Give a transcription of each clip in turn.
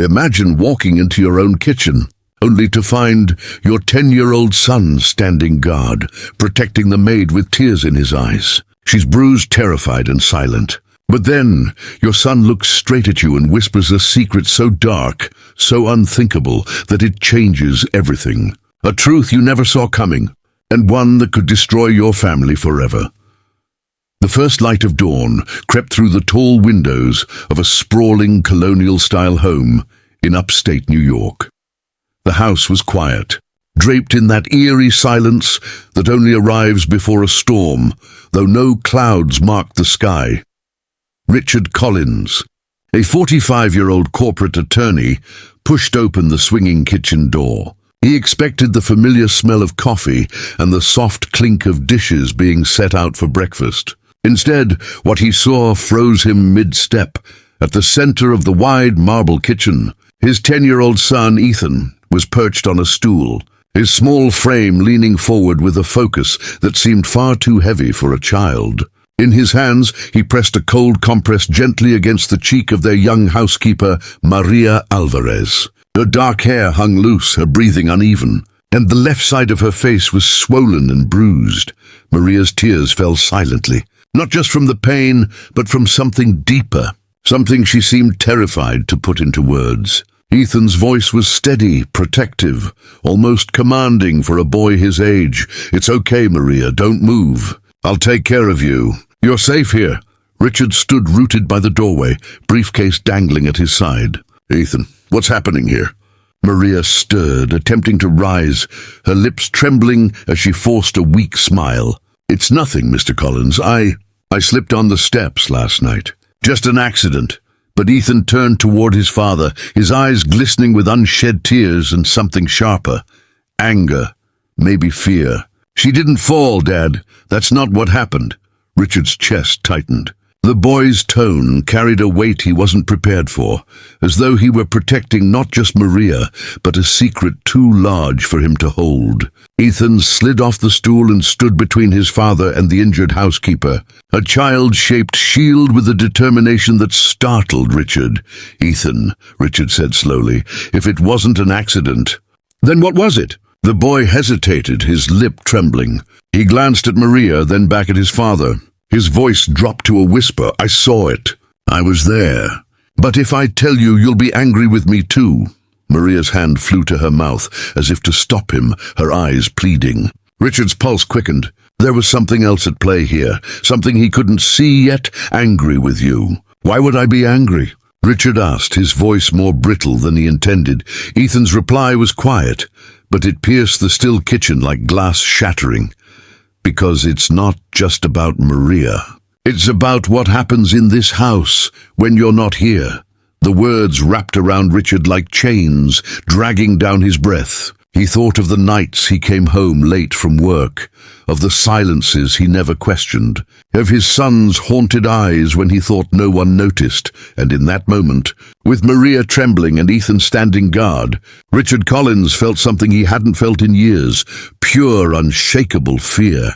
Imagine walking into your own kitchen, only to find your 10-year-old son standing guard, protecting the maid with tears in his eyes. She's bruised, terrified, and silent. But then, your son looks straight at you and whispers a secret so dark, so unthinkable, that it changes everything. A truth you never saw coming, and one that could destroy your family forever. The first light of dawn crept through the tall windows of a sprawling colonial-style home in upstate New York. The house was quiet, draped in that eerie silence that only arrives before a storm, though no clouds marked the sky. Richard Collins, a 45-year-old corporate attorney, pushed open the swinging kitchen door. He expected the familiar smell of coffee and the soft clink of dishes being set out for breakfast. Instead, what he saw froze him mid-step. At the center of the wide marble kitchen, his 10-year-old son, Ethan, was perched on a stool, his small frame leaning forward with a focus that seemed far too heavy for a child. In his hands, he pressed a cold compress gently against the cheek of their young housekeeper, Maria Alvarez. Her dark hair hung loose, her breathing uneven, and the left side of her face was swollen and bruised. Maria's tears fell silently, not just from the pain, but from something deeper, something she seemed terrified to put into words. Ethan's voice was steady, protective, almost commanding for a boy his age. "It's okay, Maria, don't move. I'll take care of you. You're safe here." Richard stood rooted by the doorway, briefcase dangling at his side. "Ethan, what's happening here?" Maria stirred, attempting to rise, her lips trembling as she forced a weak smile. "It's nothing, Mr. Collins. I slipped on the steps last night. Just an accident." But Ethan turned toward his father, his eyes glistening with unshed tears and something sharper. Anger, maybe fear. "She didn't fall, Dad. That's not what happened." Richard's chest tightened. The boy's tone carried a weight he wasn't prepared for, as though he were protecting not just Maria, but a secret too large for him to hold. Ethan slid off the stool and stood between his father and the injured housekeeper, a child-shaped shield with a determination that startled Richard. "Ethan," Richard said slowly, "if it wasn't an accident, then what was it?" The boy hesitated, his lip trembling. He glanced at Maria, then back at his father. His voice dropped to a whisper. "I saw it. I was there. But if I tell you, you'll be angry with me too." Maria's hand flew to her mouth, as if to stop him, her eyes pleading. Richard's pulse quickened. There was something else at play here, something he couldn't see yet. "Angry with you. Why would I be angry?" Richard asked, his voice more brittle than he intended. Ethan's reply was quiet, but it pierced the still kitchen like glass shattering. "Because it's not just about Maria. It's about what happens in this house when you're not here." The words wrapped around Richard like chains, dragging down his breath. He thought of the nights he came home late from work, of the silences he never questioned, of his son's haunted eyes when he thought no one noticed, and in that moment, with Maria trembling and Ethan standing guard, Richard Collins felt something he hadn't felt in years, pure, unshakable fear.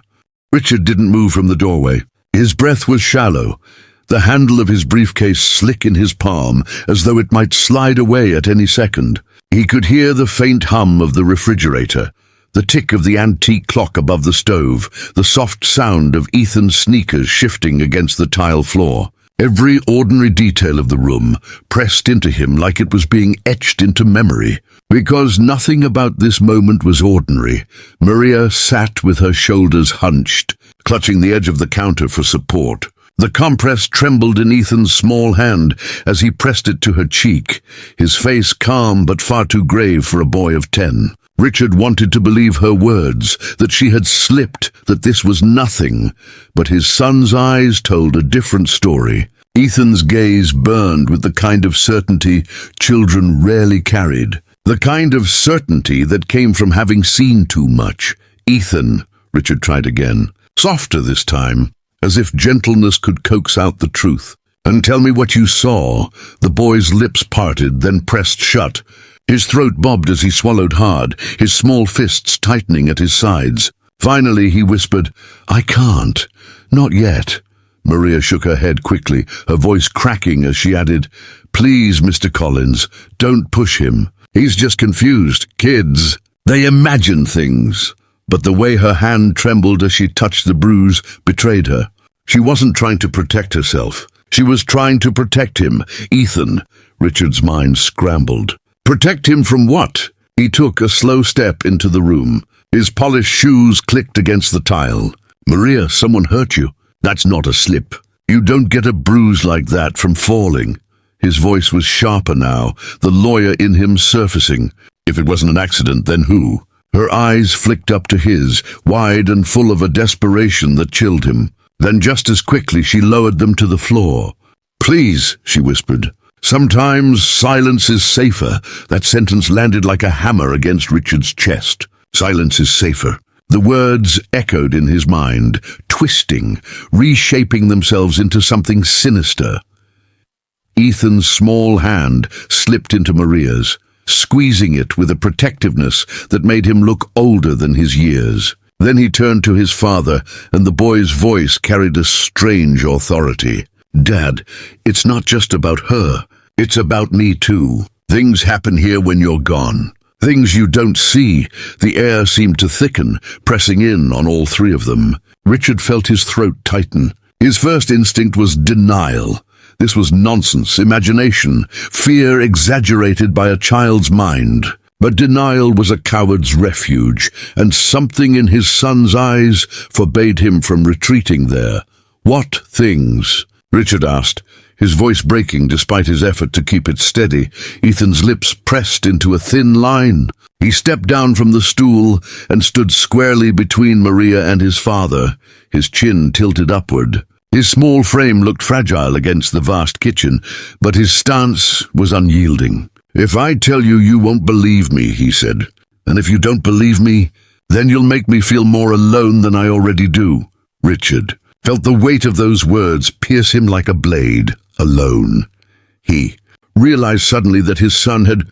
Richard didn't move from the doorway. His breath was shallow, the handle of his briefcase slick in his palm, as though it might slide away at any second. He could hear the faint hum of the refrigerator, the tick of the antique clock above the stove, the soft sound of Ethan's sneakers shifting against the tile floor. Every ordinary detail of the room pressed into him like it was being etched into memory. Because nothing about this moment was ordinary, Maria sat with her shoulders hunched, clutching the edge of the counter for support. The compress trembled in Ethan's small hand as he pressed it to her cheek, his face calm but far too grave for a boy of 10. Richard wanted to believe her words, that she had slipped, that this was nothing, but his son's eyes told a different story. Ethan's gaze burned with the kind of certainty children rarely carried, the kind of certainty that came from having seen too much. "Ethan," Richard tried again, softer this time, as if gentleness could coax out the truth. "And tell me what you saw." The boy's lips parted, then pressed shut. His throat bobbed as he swallowed hard, his small fists tightening at his sides. Finally he whispered, "I can't. Not yet. Maria shook her head quickly, her voice cracking as she added, "Please, Mr. Collins, don't push him. He's just confused. Kids, they imagine things." But the way her hand trembled as she touched the bruise betrayed her. She wasn't trying to protect herself. She was trying to protect him, Ethan. Richard's mind scrambled. Protect him from what? He took a slow step into the room. His polished shoes clicked against the tile. "Maria, someone hurt you. That's not a slip. You don't get a bruise like that from falling." His voice was sharper now, the lawyer in him surfacing. If it wasn't an accident, then who? Her eyes flicked up to his, wide and full of a desperation that chilled him. Then just as quickly she lowered them to the floor. "Please," she whispered. "Sometimes silence is safer." That sentence landed like a hammer against Richard's chest. Silence is safer. The words echoed in his mind, twisting, reshaping themselves into something sinister. Ethan's small hand slipped into Maria's, squeezing it with a protectiveness that made him look older than his years. Then he turned to his father, and the boy's voice carried a strange authority. "Dad, it's not just about her. It's about me too. Things happen here when you're gone. Things you don't see." The air seemed to thicken, pressing in on all three of them. Richard felt his throat tighten. His first instinct was denial. This was nonsense, imagination, fear exaggerated by a child's mind. But denial was a coward's refuge, and something in his son's eyes forbade him from retreating there. "What things?" Richard asked, his voice breaking despite his effort to keep it steady. Ethan's lips pressed into a thin line. He stepped down from the stool and stood squarely between Maria and his father, his chin tilted upward. His small frame looked fragile against the vast kitchen, but his stance was unyielding. "If I tell you, you won't believe me," he said. "And if you don't believe me, then you'll make me feel more alone than I already do." Richard felt the weight of those words pierce him like a blade. Alone. He realized suddenly that his son had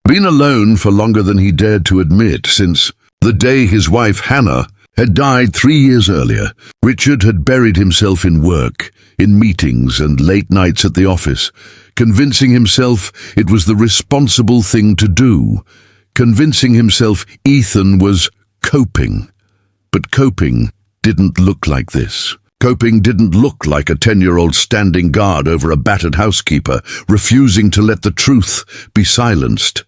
been alone for longer than he dared to admit, since the day his wife Hannah had died 3 years earlier. Richard had buried himself in work, in meetings and late nights at the office, convincing himself it was the responsible thing to do, convincing himself Ethan was coping. But coping didn't look like this. Coping didn't look like a 10-year-old standing guard over a battered housekeeper, refusing to let the truth be silenced.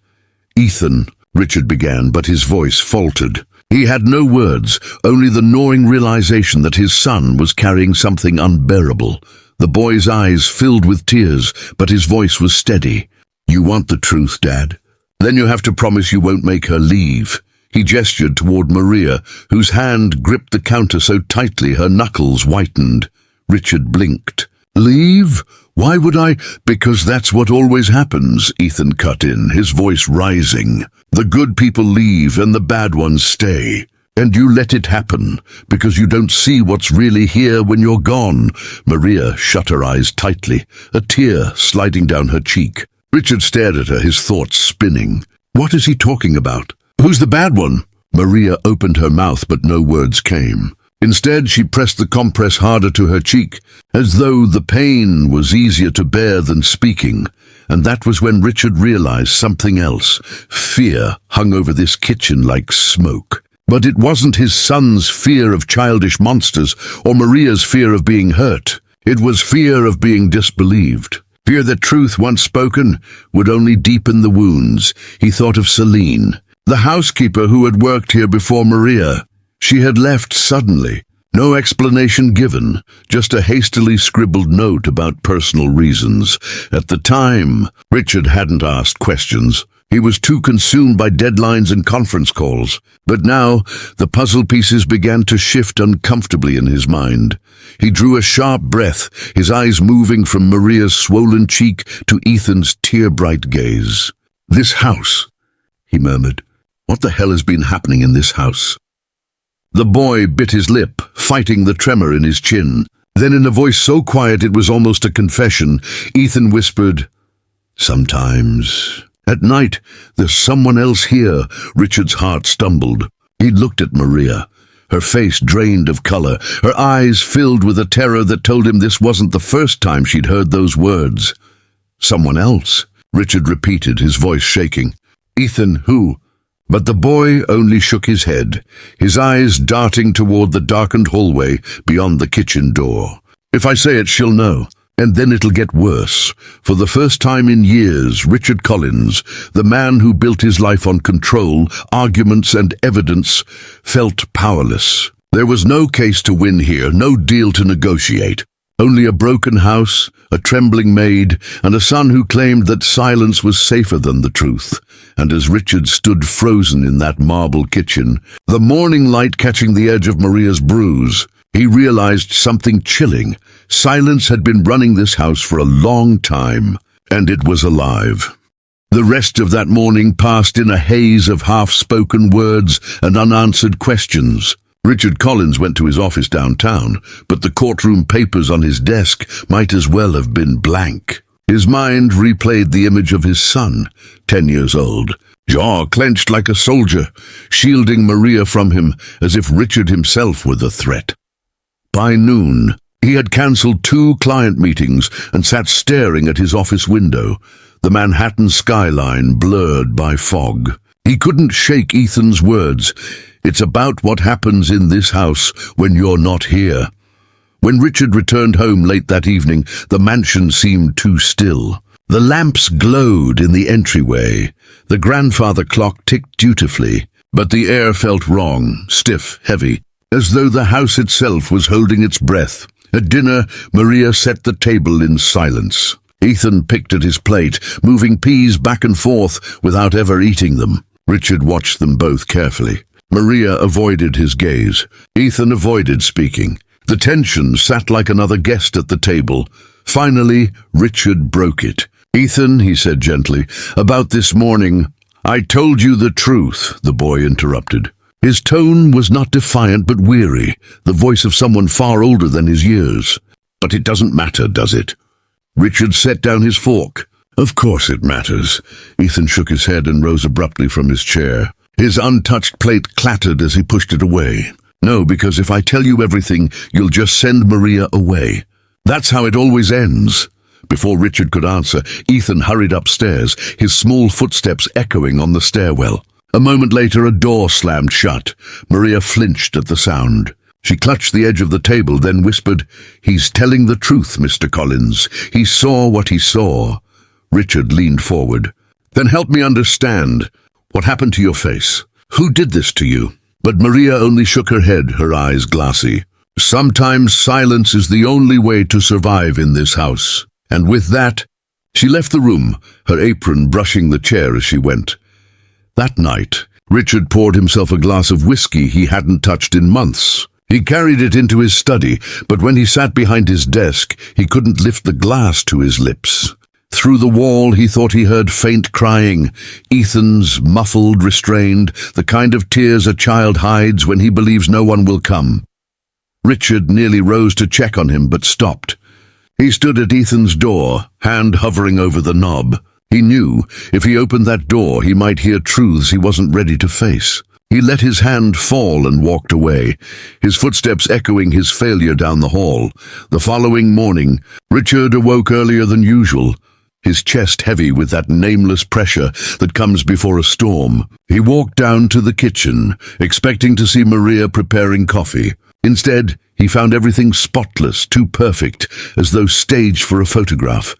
"Ethan," Richard began, but his voice faltered. He had no words, only the gnawing realization that his son was carrying something unbearable. The boy's eyes filled with tears, but his voice was steady. "You want the truth, Dad? Then you have to promise you won't make her leave." He gestured toward Maria, whose hand gripped the counter so tightly her knuckles whitened. Richard blinked. "Leave? Why would I?" "Because that's what always happens," Ethan cut in, his voice rising. "The good people leave and the bad ones stay. And you let it happen, because you don't see what's really here when you're gone." Maria shut her eyes tightly, a tear sliding down her cheek. Richard stared at her, his thoughts spinning. What is he talking about? Who's the bad one? Maria opened her mouth, but no words came. Instead, she pressed the compress harder to her cheek, as though the pain was easier to bear than speaking. And that was when Richard realized something else. Fear hung over this kitchen like smoke. But it wasn't his son's fear of childish monsters or Maria's fear of being hurt. It was fear of being disbelieved. Fear that truth once spoken would only deepen the wounds. He thought of Celine, the housekeeper who had worked here before Maria. She had left suddenly. No explanation given, just a hastily scribbled note about personal reasons. At the time, Richard hadn't asked questions. He was too consumed by deadlines and conference calls. But now, the puzzle pieces began to shift uncomfortably in his mind. He drew a sharp breath, his eyes moving from Maria's swollen cheek to Ethan's tear-bright gaze. "This house," he murmured. "What the hell has been happening in this house?" The boy bit his lip, fighting the tremor in his chin. Then in a voice so quiet it was almost a confession, Ethan whispered, "Sometimes. At night, there's someone else here." Richard's heart stumbled. He looked at Maria. her face drained of color, her eyes filled with a terror that told him this wasn't the first time she'd heard those words. "Someone else," Richard repeated, his voice shaking. "Ethan, who?" But the boy only shook his head, his eyes darting toward the darkened hallway beyond the kitchen door. "If I say it, she'll know. And then it'll get worse." For the first time in years, Richard Collins, the man who built his life on control, arguments and evidence, felt powerless. There was no case to win here, no deal to negotiate. Only a broken house, a trembling maid, and a son who claimed that silence was safer than the truth. And as Richard stood frozen in that marble kitchen, the morning light catching the edge of Maria's bruise, he realized something chilling. Silence had been running this house for a long time, and it was alive. The rest of that morning passed in a haze of half-spoken words and unanswered questions. Richard Collins went to his office downtown, but the courtroom papers on his desk might as well have been blank. His mind replayed the image of his son, 10 years old, jaw clenched like a soldier, shielding Maria from him as if Richard himself were the threat. By noon, he had cancelled 2 client meetings and sat staring at his office window, the Manhattan skyline blurred by fog. He couldn't shake Ethan's words. "It's about what happens in this house when you're not here." When Richard returned home late that evening, the mansion seemed too still. The lamps glowed in the entryway. The grandfather clock ticked dutifully, but the air felt wrong, stiff, heavy, as though the house itself was holding its breath. At dinner, Maria set the table in silence. Ethan picked at his plate, moving peas back and forth without ever eating them. Richard watched them both carefully. Maria avoided his gaze. Ethan avoided speaking. The tension sat like another guest at the table. Finally, Richard broke it. "Ethan," he said gently, "about this morning." "I told you the truth," the boy interrupted. His tone was not defiant but weary, the voice of someone far older than his years. "But it doesn't matter, does it?" Richard set down his fork. "Of course it matters." Ethan shook his head and rose abruptly from his chair. His untouched plate clattered as he pushed it away. "No, because if I tell you everything, you'll just send Maria away. That's how it always ends." Before Richard could answer, Ethan hurried upstairs, his small footsteps echoing on the stairwell. A moment later, a door slammed shut. Maria flinched at the sound. She clutched the edge of the table, then whispered, "He's telling the truth, Mr. Collins. He saw what he saw." Richard leaned forward. "Then help me understand. What happened to your face? Who did this to you?" But Maria only shook her head, her eyes glassy. "Sometimes silence is the only way to survive in this house." And with that, she left the room, her apron brushing the chair as she went. That night, Richard poured himself a glass of whiskey he hadn't touched in months. He carried it into his study, but when he sat behind his desk, he couldn't lift the glass to his lips. Through the wall, he thought he heard faint crying, Ethan's, muffled, restrained, the kind of tears a child hides when he believes no one will come. Richard nearly rose to check on him, but stopped. He stood at Ethan's door, hand hovering over the knob. He knew if he opened that door, he might hear truths he wasn't ready to face. He let his hand fall and walked away, his footsteps echoing his failure down the hall. The following morning, Richard awoke earlier than usual, his chest heavy with that nameless pressure that comes before a storm. He walked down to the kitchen, expecting to see Maria preparing coffee. Instead, he found everything spotless, too perfect, as though staged for a photograph.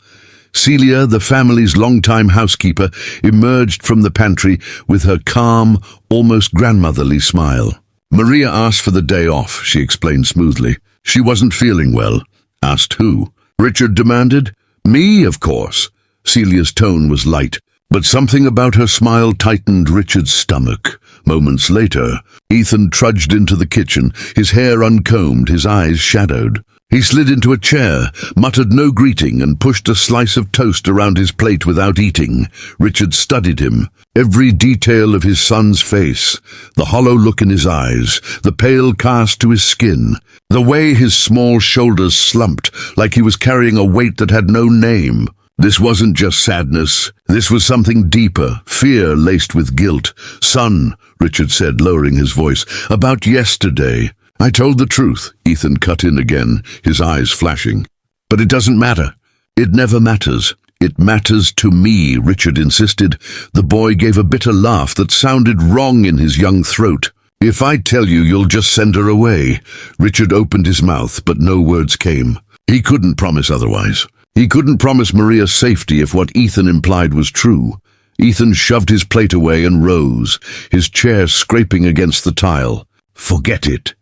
Celia, the family's longtime housekeeper, emerged from the pantry with her calm, almost grandmotherly smile. Maria asked for the day off, she explained smoothly. She wasn't feeling well. Asked who? Richard demanded. Me, of course. Celia's tone was light, but something about her smile tightened Richard's stomach. Moments later, Ethan trudged into the kitchen, his hair uncombed, his eyes shadowed. He slid into a chair, muttered no greeting, and pushed a slice of toast around his plate without eating. Richard studied him, every detail of his son's face, the hollow look in his eyes, the pale cast to his skin, the way his small shoulders slumped like he was carrying a weight that had no name. This wasn't just sadness. This was something deeper, fear laced with guilt. "Son," Richard said, lowering his voice, "about yesterday." "I told the truth," Ethan cut in again, his eyes flashing. "But it doesn't matter. It never matters." "It matters to me," Richard insisted. The boy gave a bitter laugh that sounded wrong in his young throat. "If I tell you, you'll just send her away." Richard opened his mouth, but no words came. He couldn't promise otherwise. He couldn't promise Maria's safety if what Ethan implied was true. Ethan shoved his plate away and rose, his chair scraping against the tile. "Forget it."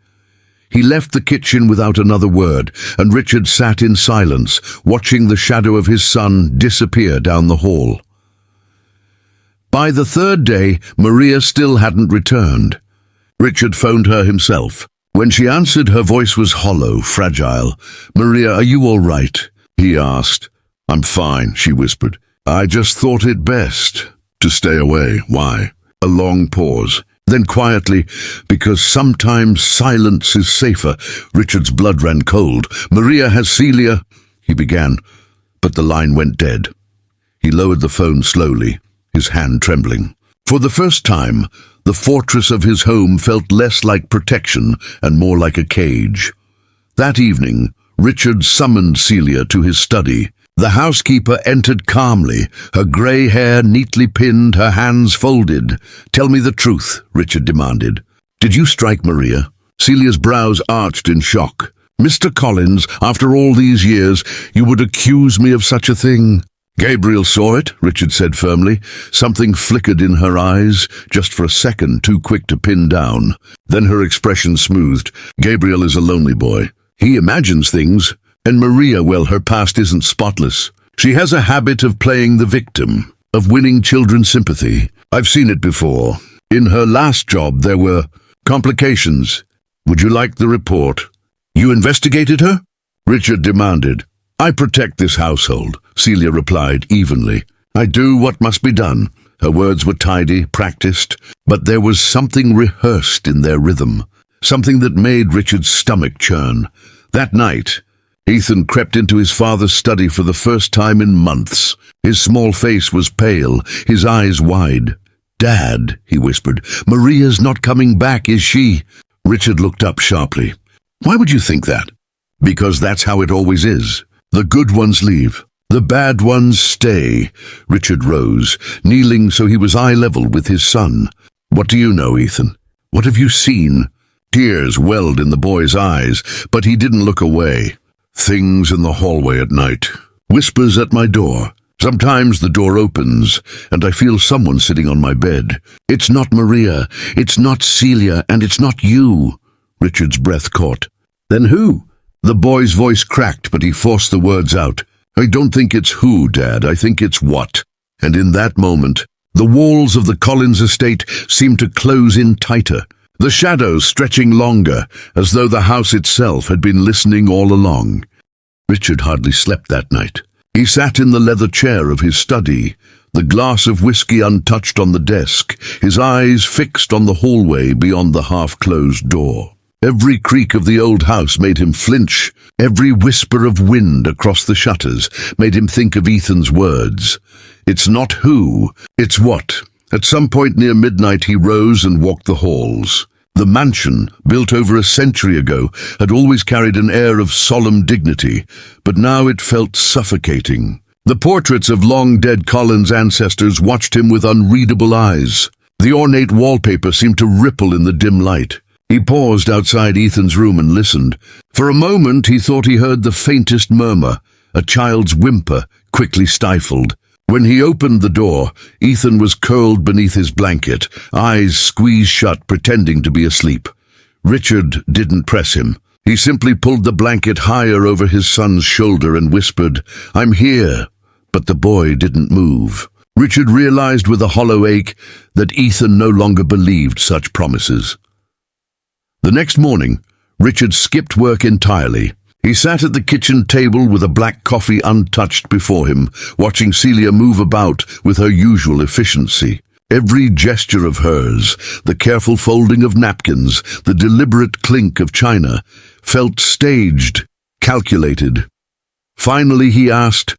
He left the kitchen without another word, and Richard sat in silence, watching the shadow of his son disappear down the hall. By the third day, Maria still hadn't returned. Richard phoned her himself. When she answered, her voice was hollow, fragile. "Maria, are you all right?" he asked. "I'm fine," she whispered. "I just thought it best to stay away." "Why?" A long pause. Then quietly, "Because sometimes silence is safer." Richard's blood ran cold. "Maria has Celia," he began, but the line went dead. He lowered the phone slowly, his hand trembling. For the first time, the fortress of his home felt less like protection and more like a cage. That evening, Richard summoned Celia to his study. The housekeeper entered calmly, her grey hair neatly pinned, her hands folded. "Tell me the truth," Richard demanded. "Did you strike Maria?" Celia's brows arched in shock. "Mr. Collins, after all these years, you would accuse me of such a thing?" "Gabriel saw it," Richard said firmly. Something flickered in her eyes, just for a second, too quick to pin down. Then her expression smoothed. "Gabriel is a lonely boy. He imagines things. And Maria, well, her past isn't spotless. She has a habit of playing the victim, of winning children's sympathy. I've seen it before. In her last job, there were complications. Would you like the report?" "You investigated her?" Richard demanded. "I protect this household," Celia replied evenly. "I do what must be done." Her words were tidy, practiced, but there was something rehearsed in their rhythm, something that made Richard's stomach churn. That night, Ethan crept into his father's study for the first time in months. His small face was pale, his eyes wide. "Dad," he whispered, "Maria's not coming back, is she?" Richard looked up sharply. "Why would you think that?" "Because that's how it always is. The good ones leave. The bad ones stay." Richard rose, kneeling so he was eye-level with his son. "What do you know, Ethan? What have you seen?" Tears welled in the boy's eyes, but he didn't look away. "Things in the hallway at night. Whispers at my door. Sometimes the door opens, and I feel someone sitting on my bed. It's not Maria, it's not Celia, and it's not you." Richard's breath caught. "Then who?" The boy's voice cracked, but he forced the words out. "I don't think it's who, Dad. I think it's what." And in that moment, the walls of the Collins estate seemed to close in tighter, the shadows stretching longer, as though the house itself had been listening all along. Richard hardly slept that night. He sat in the leather chair of his study, the glass of whiskey untouched on the desk, his eyes fixed on the hallway beyond the half-closed door. Every creak of the old house made him flinch. Every whisper of wind across the shutters made him think of Ethan's words. "It's not who, it's what." At some point near midnight he rose and walked the halls. The mansion, built over a century ago, had always carried an air of solemn dignity, but now it felt suffocating. The portraits of long-dead Collins' ancestors watched him with unreadable eyes. The ornate wallpaper seemed to ripple in the dim light. He paused outside Ethan's room and listened. For a moment he thought he heard the faintest murmur, a child's whimper, quickly stifled. When he opened the door, Ethan was curled beneath his blanket, eyes squeezed shut, pretending to be asleep. Richard didn't press him. He simply pulled the blanket higher over his son's shoulder and whispered, "I'm here." But the boy didn't move. Richard realized with a hollow ache that Ethan no longer believed such promises. The next morning, Richard skipped work entirely. He sat at the kitchen table with a black coffee untouched before him, watching Celia move about with her usual efficiency. Every gesture of hers, the careful folding of napkins, the deliberate clink of china, felt staged, calculated. Finally he asked,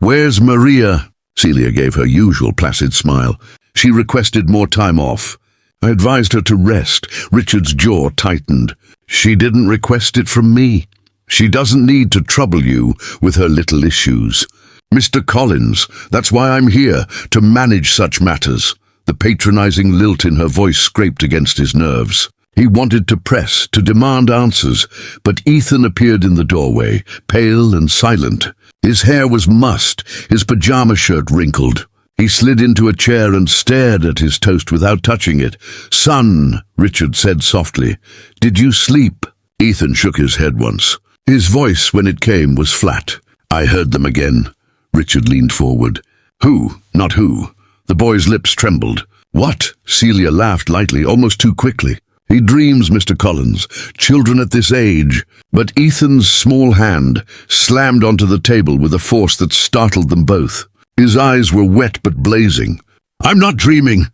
"Where's Maria?" Celia gave her usual placid smile. "She requested more time off. I advised her to rest." Richard's jaw tightened. "She didn't request it from me. She doesn't need to trouble you with her little issues. Mr. Collins, that's why I'm here, to manage such matters." The patronizing lilt in her voice scraped against his nerves. He wanted to press, to demand answers, but Ethan appeared in the doorway, pale and silent. His hair was mussed, his pajama shirt wrinkled. He slid into a chair and stared at his toast without touching it. "Son," Richard said softly, "did you sleep?" Ethan shook his head once. His voice, when it came, was flat. "I heard them again." Richard leaned forward. "Who? Not who." The boy's lips trembled. "What?" Celia laughed lightly, almost too quickly. "He dreams, Mr. Collins. Children at this age." But Ethan's small hand slammed onto the table with a force that startled them both. His eyes were wet but blazing. "I'm not dreaming."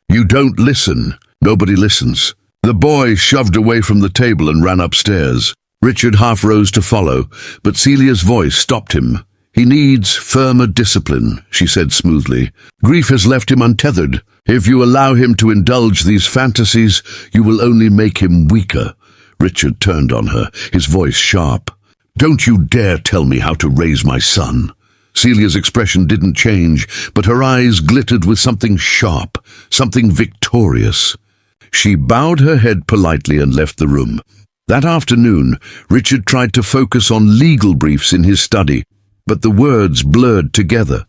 "You don't listen." "Nobody listens." The boy shoved away from the table and ran upstairs. Richard half rose to follow, but Celia's voice stopped him. "He needs firmer discipline," she said smoothly. "Grief has left him untethered. If you allow him to indulge these fantasies, you will only make him weaker." Richard turned on her, his voice sharp. "Don't you dare tell me how to raise my son." Celia's expression didn't change, but her eyes glittered with something sharp, something victorious. She bowed her head politely and left the room. That afternoon, Richard tried to focus on legal briefs in his study, but the words blurred together.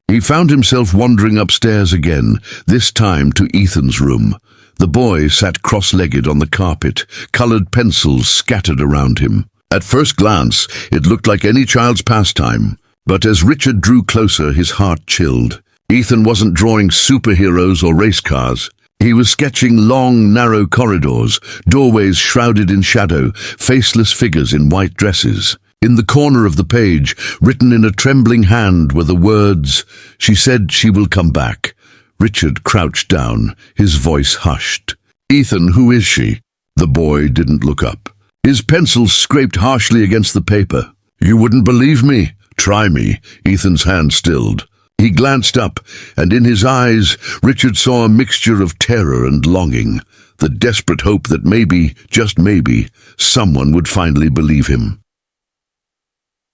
He found himself wandering upstairs again, this time to Ethan's room. The boy sat cross-legged on the carpet, colored pencils scattered around him. At first glance, it looked like any child's pastime, but as Richard drew closer, his heart chilled. Ethan wasn't drawing superheroes or race cars. He was sketching long, narrow corridors, doorways shrouded in shadow, faceless figures in white dresses. In the corner of the page, written in a trembling hand, were the words, "She said she will come back." Richard crouched down, his voice hushed. "Ethan, who is she?" The boy didn't look up. His pencils scraped harshly against the paper. "You wouldn't believe me." "Try me." Ethan's hand stilled. He glanced up, and in his eyes, Richard saw a mixture of terror and longing, the desperate hope that maybe, just maybe, someone would finally believe him.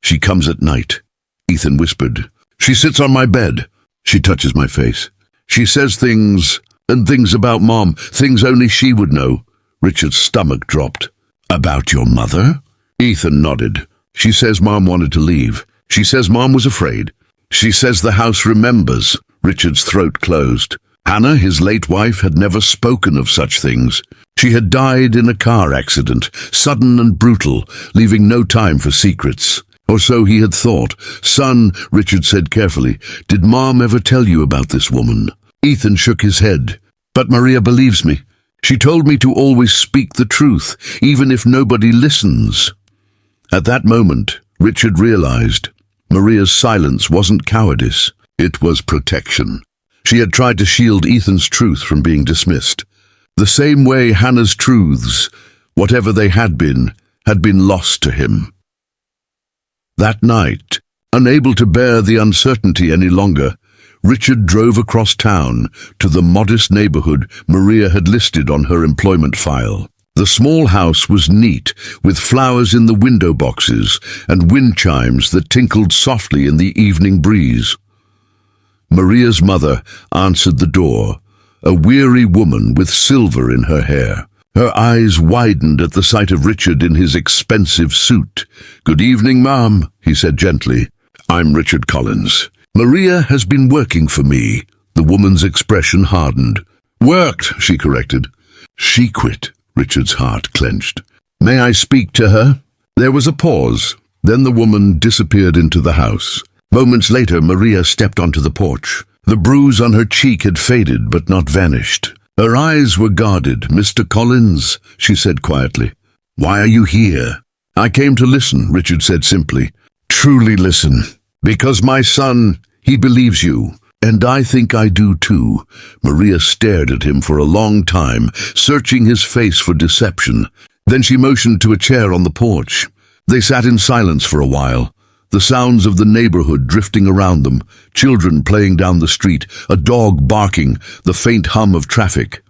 "She comes at night," Ethan whispered. "She sits on my bed. She touches my face. She says things, and things about Mom, things only she would know." Richard's stomach dropped. "About your mother?" Ethan nodded. "She says Mom wanted to leave. She says Mom was afraid. She says the house remembers." Richard's throat closed. Hannah, his late wife, had never spoken of such things. She had died in a car accident, sudden and brutal, leaving no time for secrets. Or so he had thought. "Son," Richard said carefully, "did Mom ever tell you about this woman?" Ethan shook his head. "But Maria believes me. She told me to always speak the truth, even if nobody listens." At that moment, Richard realized Maria's silence wasn't cowardice, it was protection. She had tried to shield Ethan's truth from being dismissed. The same way Hannah's truths, whatever they had been lost to him. That night, unable to bear the uncertainty any longer, Richard drove across town to the modest neighborhood Maria had listed on her employment file. The small house was neat, with flowers in the window boxes and wind chimes that tinkled softly in the evening breeze. Maria's mother answered the door, a weary woman with silver in her hair. Her eyes widened at the sight of Richard in his expensive suit. "Good evening, Mom," he said gently. "I'm Richard Collins. Maria has been working for me." The woman's expression hardened. "Worked," she corrected. "She quit." Richard's heart clenched. "May I speak to her?" There was a pause. Then the woman disappeared into the house. Moments later, Maria stepped onto the porch. The bruise on her cheek had faded but not vanished. Her eyes were guarded. "Mr. Collins," she said quietly. "Why are you here?" "I came to listen," Richard said simply. "Truly listen. Because my son, he believes you. And I think I do too." Maria stared at him for a long time, searching his face for deception. Then she motioned to a chair on the porch. They sat in silence for a while. The sounds of the neighborhood drifting around them, children playing down the street, a dog barking, the faint hum of traffic.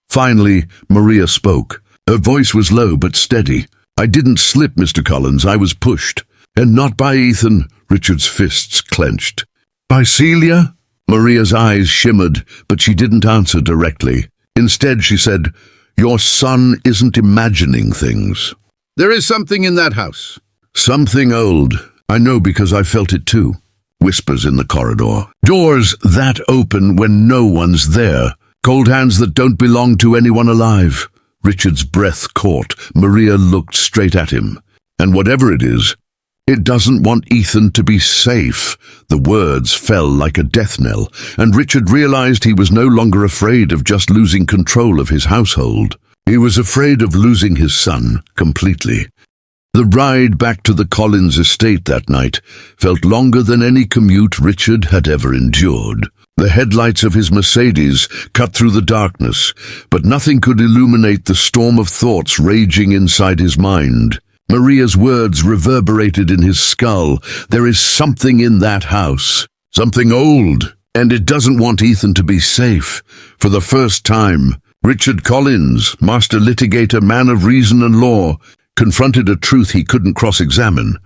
Finally, Maria spoke. Her voice was low but steady. "I didn't slip, Mr. Collins, I was pushed. And not by Ethan." Richard's fists clenched. "By Celia?" Maria's eyes shimmered, but she didn't answer directly. Instead, she said, "Your son isn't imagining things. There is something in that house. Something old. I know because I felt it too." Whispers in the corridor. Doors that open when no one's there. Cold hands that don't belong to anyone alive. Richard's breath caught. Maria looked straight at him. "And whatever it is, it doesn't want Ethan to be safe." The words fell like a death knell, and Richard realized he was no longer afraid of just losing control of his household. He was afraid of losing his son completely. The ride back to the Collins estate that night felt longer than any commute Richard had ever endured. The headlights of his Mercedes cut through the darkness, but nothing could illuminate the storm of thoughts raging inside his mind. Maria's words reverberated in his skull. There is something in that house, something old, and it doesn't want Ethan to be safe. For the first time, Richard Collins, master litigator, man of reason and law, confronted a truth he couldn't cross-examine,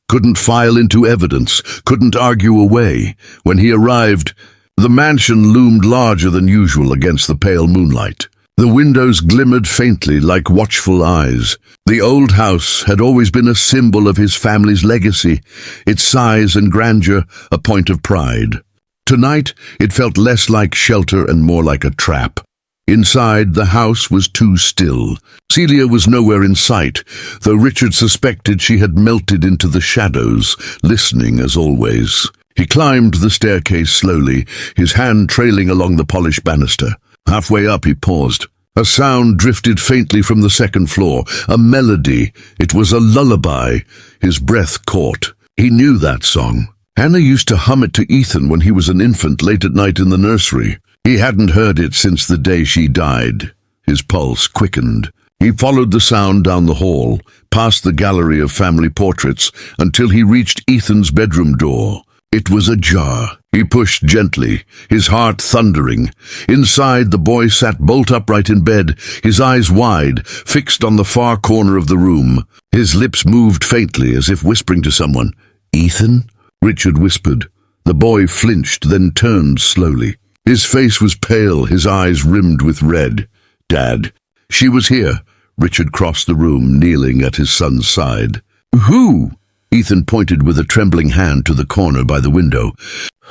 couldn't file into evidence, couldn't argue away. When he arrived, the mansion loomed larger than usual against the pale moonlight. The windows glimmered faintly like watchful eyes. The old house had always been a symbol of his family's legacy, its size and grandeur a point of pride. Tonight, it felt less like shelter and more like a trap. Inside, the house was too still. Celia was nowhere in sight, though Richard suspected she had melted into the shadows, listening as always. He climbed the staircase slowly, his hand trailing along the polished banister. Halfway up, he paused. A sound drifted faintly from the second floor, a melody. It was a lullaby. His breath caught. He knew that song. Hannah used to hum it to Ethan when he was an infant late at night in the nursery. He hadn't heard it since the day she died. His pulse quickened. He followed the sound down the hall, past the gallery of family portraits, until he reached Ethan's bedroom door. It was ajar. He pushed gently, his heart thundering. Inside, the boy sat bolt upright in bed, his eyes wide, fixed on the far corner of the room. His lips moved faintly, as if whispering to someone. "Ethan?" Richard whispered. The boy flinched, then turned slowly. His face was pale, his eyes rimmed with red. "Dad." "She was here." Richard crossed the room, kneeling at his son's side. "Who?" Ethan pointed with a trembling hand to the corner by the window.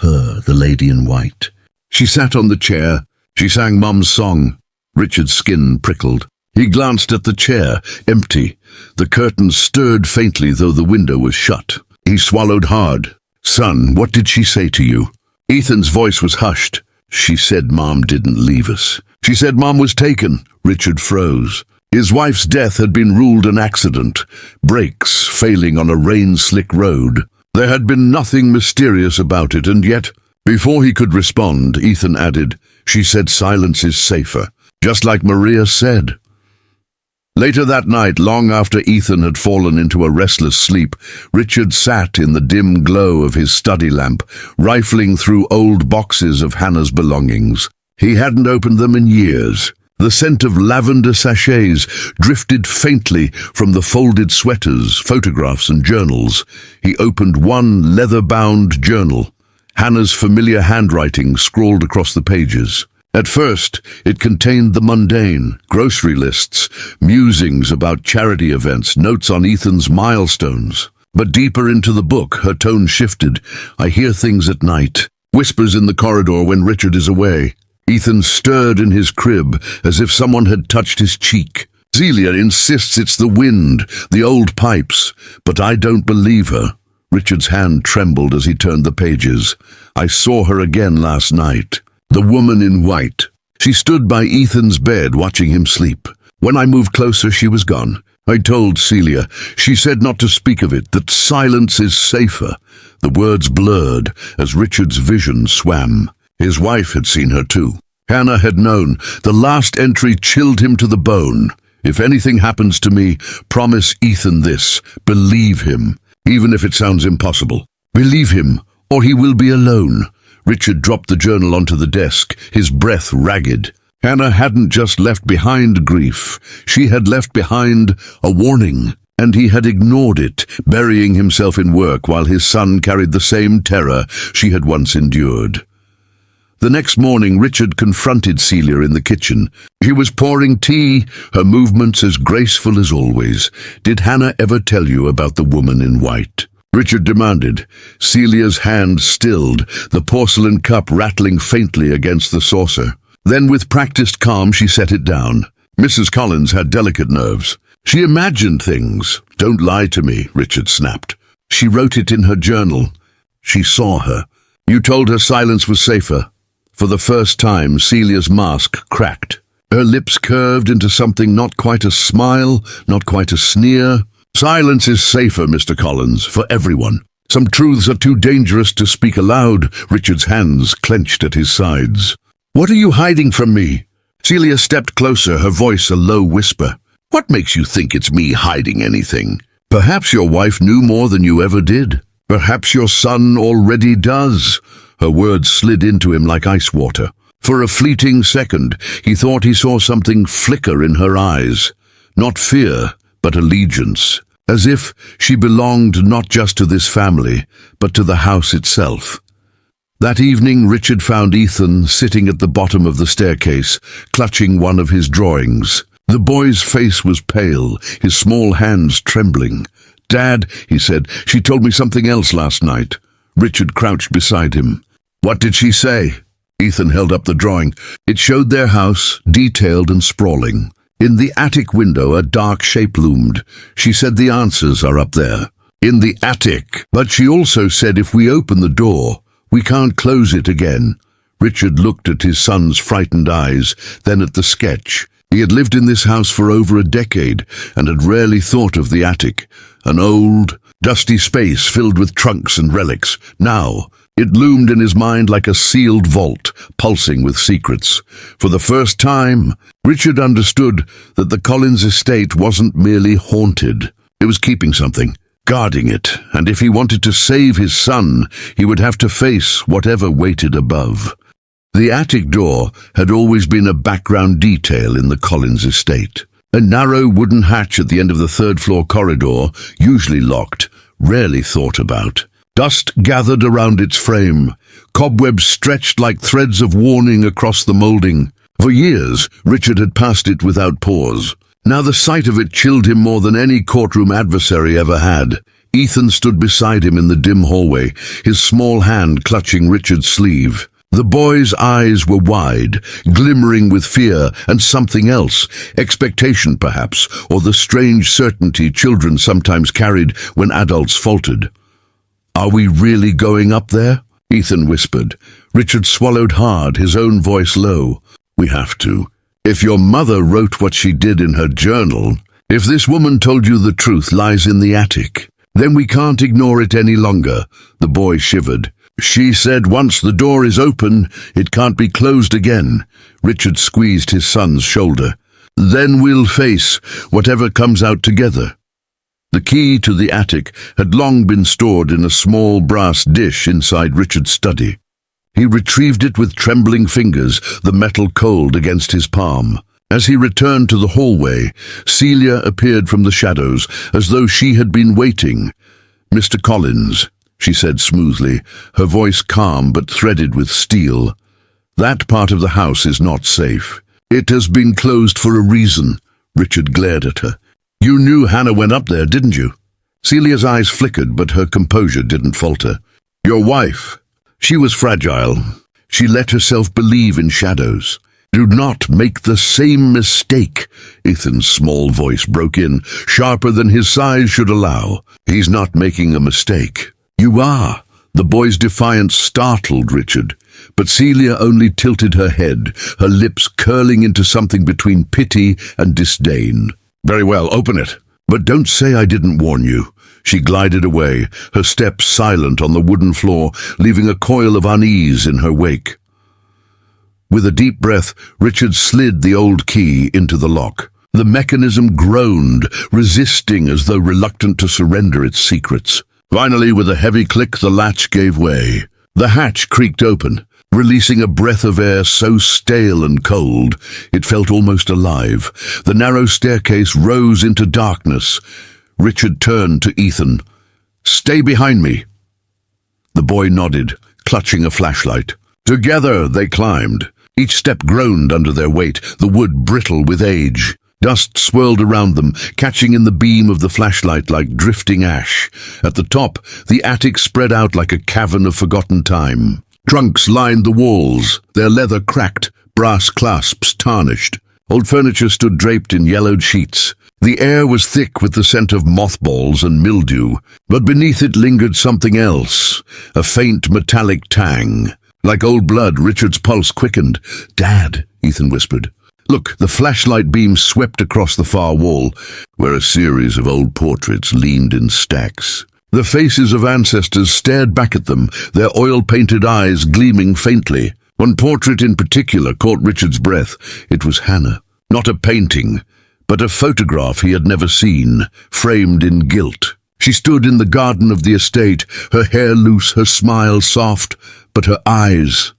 "Her, the lady in white." She sat on the chair. She sang Mum's song. Richard's skin prickled. He glanced at the chair, empty. The curtains stirred faintly, though the window was shut. He swallowed hard. "Son, what did she say to you?" Ethan's voice was hushed. "She said Mom didn't leave us. She said Mom was taken." Richard froze. His wife's death had been ruled an accident, brakes failing on a rain-slick road. There had been nothing mysterious about it, and yet, before he could respond, Ethan added, "She said silence is safer, just like Maria said." Later that night, long after Ethan had fallen into a restless sleep, Richard sat in the dim glow of his study lamp, rifling through old boxes of Hannah's belongings. He hadn't opened them in years. The scent of lavender sachets drifted faintly from the folded sweaters, photographs and journals. He opened one leather-bound journal. Hannah's familiar handwriting scrawled across the pages. At first, it contained the mundane, grocery lists, musings about charity events, notes on Ethan's milestones. But deeper into the book, her tone shifted. "I hear things at night. Whispers in the corridor when Richard is away." Ethan stirred in his crib as if someone had touched his cheek. "Celia insists it's the wind, the old pipes, but I don't believe her." Richard's hand trembled as he turned the pages. "I saw her again last night. The woman in white. She stood by Ethan's bed watching him sleep. When I moved closer, she was gone. I told Celia. She said not to speak of it, that silence is safer." The words blurred as Richard's vision swam. His wife had seen her too. Hannah had known. The last entry chilled him to the bone. "If anything happens to me, promise Ethan this. Believe him." even if it sounds impossible. Believe him, or he will be alone. Richard dropped the journal onto the desk, his breath ragged. Hannah hadn't just left behind grief. She had left behind a warning, and he had ignored it, burying himself in work while his son carried the same terror she had once endured. The next morning, Richard confronted Celia in the kitchen. She was pouring tea, her movements as graceful as always. "Did Hannah ever tell you about the woman in white?" Richard demanded. Celia's hand stilled, the porcelain cup rattling faintly against the saucer. Then, with practiced calm, she set it down. Mrs. Collins had delicate nerves. She imagined things. "Don't lie to me," Richard snapped. "She wrote it in her journal. She saw her. You told her silence was safer." For the first time, Celia's mask cracked. Her lips curved into something not quite a smile, not quite a sneer. "Silence is safer, Mr. Collins, for everyone. Some truths are too dangerous to speak aloud." Richard's hands clenched at his sides. "What are you hiding from me?" Celia stepped closer, her voice a low whisper. "What makes you think it's me hiding anything? Perhaps your wife knew more than you ever did. Perhaps your son already does." Her words slid into him like ice water. For a fleeting second, he thought he saw something flicker in her eyes. Not fear, but allegiance. As if she belonged not just to this family, but to the house itself. That evening, Richard found Ethan sitting at the bottom of the staircase, clutching one of his drawings. The boy's face was pale, his small hands trembling. "Dad," he said, "she told me something else last night." Richard crouched beside him. "What did she say?" Ethan held up the drawing. It showed their house, detailed and sprawling. In the attic window, a dark shape loomed. "She said the answers are up there." "In the attic. But she also said if we open the door, we can't close it again." Richard looked at his son's frightened eyes, then at the sketch. He had lived in this house for over a decade and had rarely thought of the attic. An old, dusty space filled with trunks and relics. Now, it loomed in his mind like a sealed vault, pulsing with secrets. For the first time, Richard understood that the Collins estate wasn't merely haunted. It was keeping something, guarding it, and if he wanted to save his son, he would have to face whatever waited above. The attic door had always been a background detail in the Collins estate. A narrow wooden hatch at the end of the third-floor corridor, usually locked, rarely thought about. Dust gathered around its frame. Cobwebs stretched like threads of warning across the molding. For years, Richard had passed it without pause. Now the sight of it chilled him more than any courtroom adversary ever had. Ethan stood beside him in the dim hallway, his small hand clutching Richard's sleeve. The boy's eyes were wide, glimmering with fear and something else, expectation perhaps, or the strange certainty children sometimes carried when adults faltered. "Are we really going up there?" Ethan whispered. Richard swallowed hard, his own voice low. "We have to. If your mother wrote what she did in her journal, if this woman told you the truth lies in the attic, then we can't ignore it any longer." The boy shivered. "She said once the door is open, it can't be closed again." Richard squeezed his son's shoulder. "Then we'll face whatever comes out together." The key to the attic had long been stored in a small brass dish inside Richard's study. He retrieved it with trembling fingers, the metal cold against his palm. As he returned to the hallway, Celia appeared from the shadows, as though she had been waiting. "Mr. Collins," she said smoothly, her voice calm but threaded with steel. "That part of the house is not safe. It has been closed for a reason." Richard glared at her. "You knew Hannah went up there, didn't you?" Celia's eyes flickered, but her composure didn't falter. "Your wife. She was fragile. She let herself believe in shadows." "Do not make the same mistake," Ethan's small voice broke in, sharper than his size should allow. "He's not making a mistake. You are." The boy's defiance startled Richard, but Celia only tilted her head, her lips curling into something between pity and disdain. "Very well, open it. But don't say I didn't warn you." She glided away, her steps silent on the wooden floor, leaving a coil of unease in her wake. With a deep breath, Richard slid the old key into the lock. The mechanism groaned, resisting as though reluctant to surrender its secrets. Finally, with a heavy click, the latch gave way. The hatch creaked open, releasing a breath of air so stale and cold it felt almost alive. The narrow staircase rose into darkness. Richard turned to Ethan. "Stay behind me." The boy nodded, clutching a flashlight. Together they climbed. Each step groaned under their weight, the wood brittle with age. Dust swirled around them, catching in the beam of the flashlight like drifting ash. At the top, the attic spread out like a cavern of forgotten time. Trunks lined the walls, their leather cracked, brass clasps tarnished. Old furniture stood draped in yellowed sheets. The air was thick with the scent of mothballs and mildew, but beneath it lingered something else, a faint metallic tang. Like old blood, Richard's pulse quickened. "Dad," Ethan whispered. Look, the flashlight beam swept across the far wall, where a series of old portraits leaned in stacks. The faces of ancestors stared back at them, their oil-painted eyes gleaming faintly. One portrait in particular caught Richard's breath. It was Hannah. Not a painting, but a photograph he had never seen, framed in gilt. She stood in the garden of the estate, her hair loose, her smile soft, but her eyes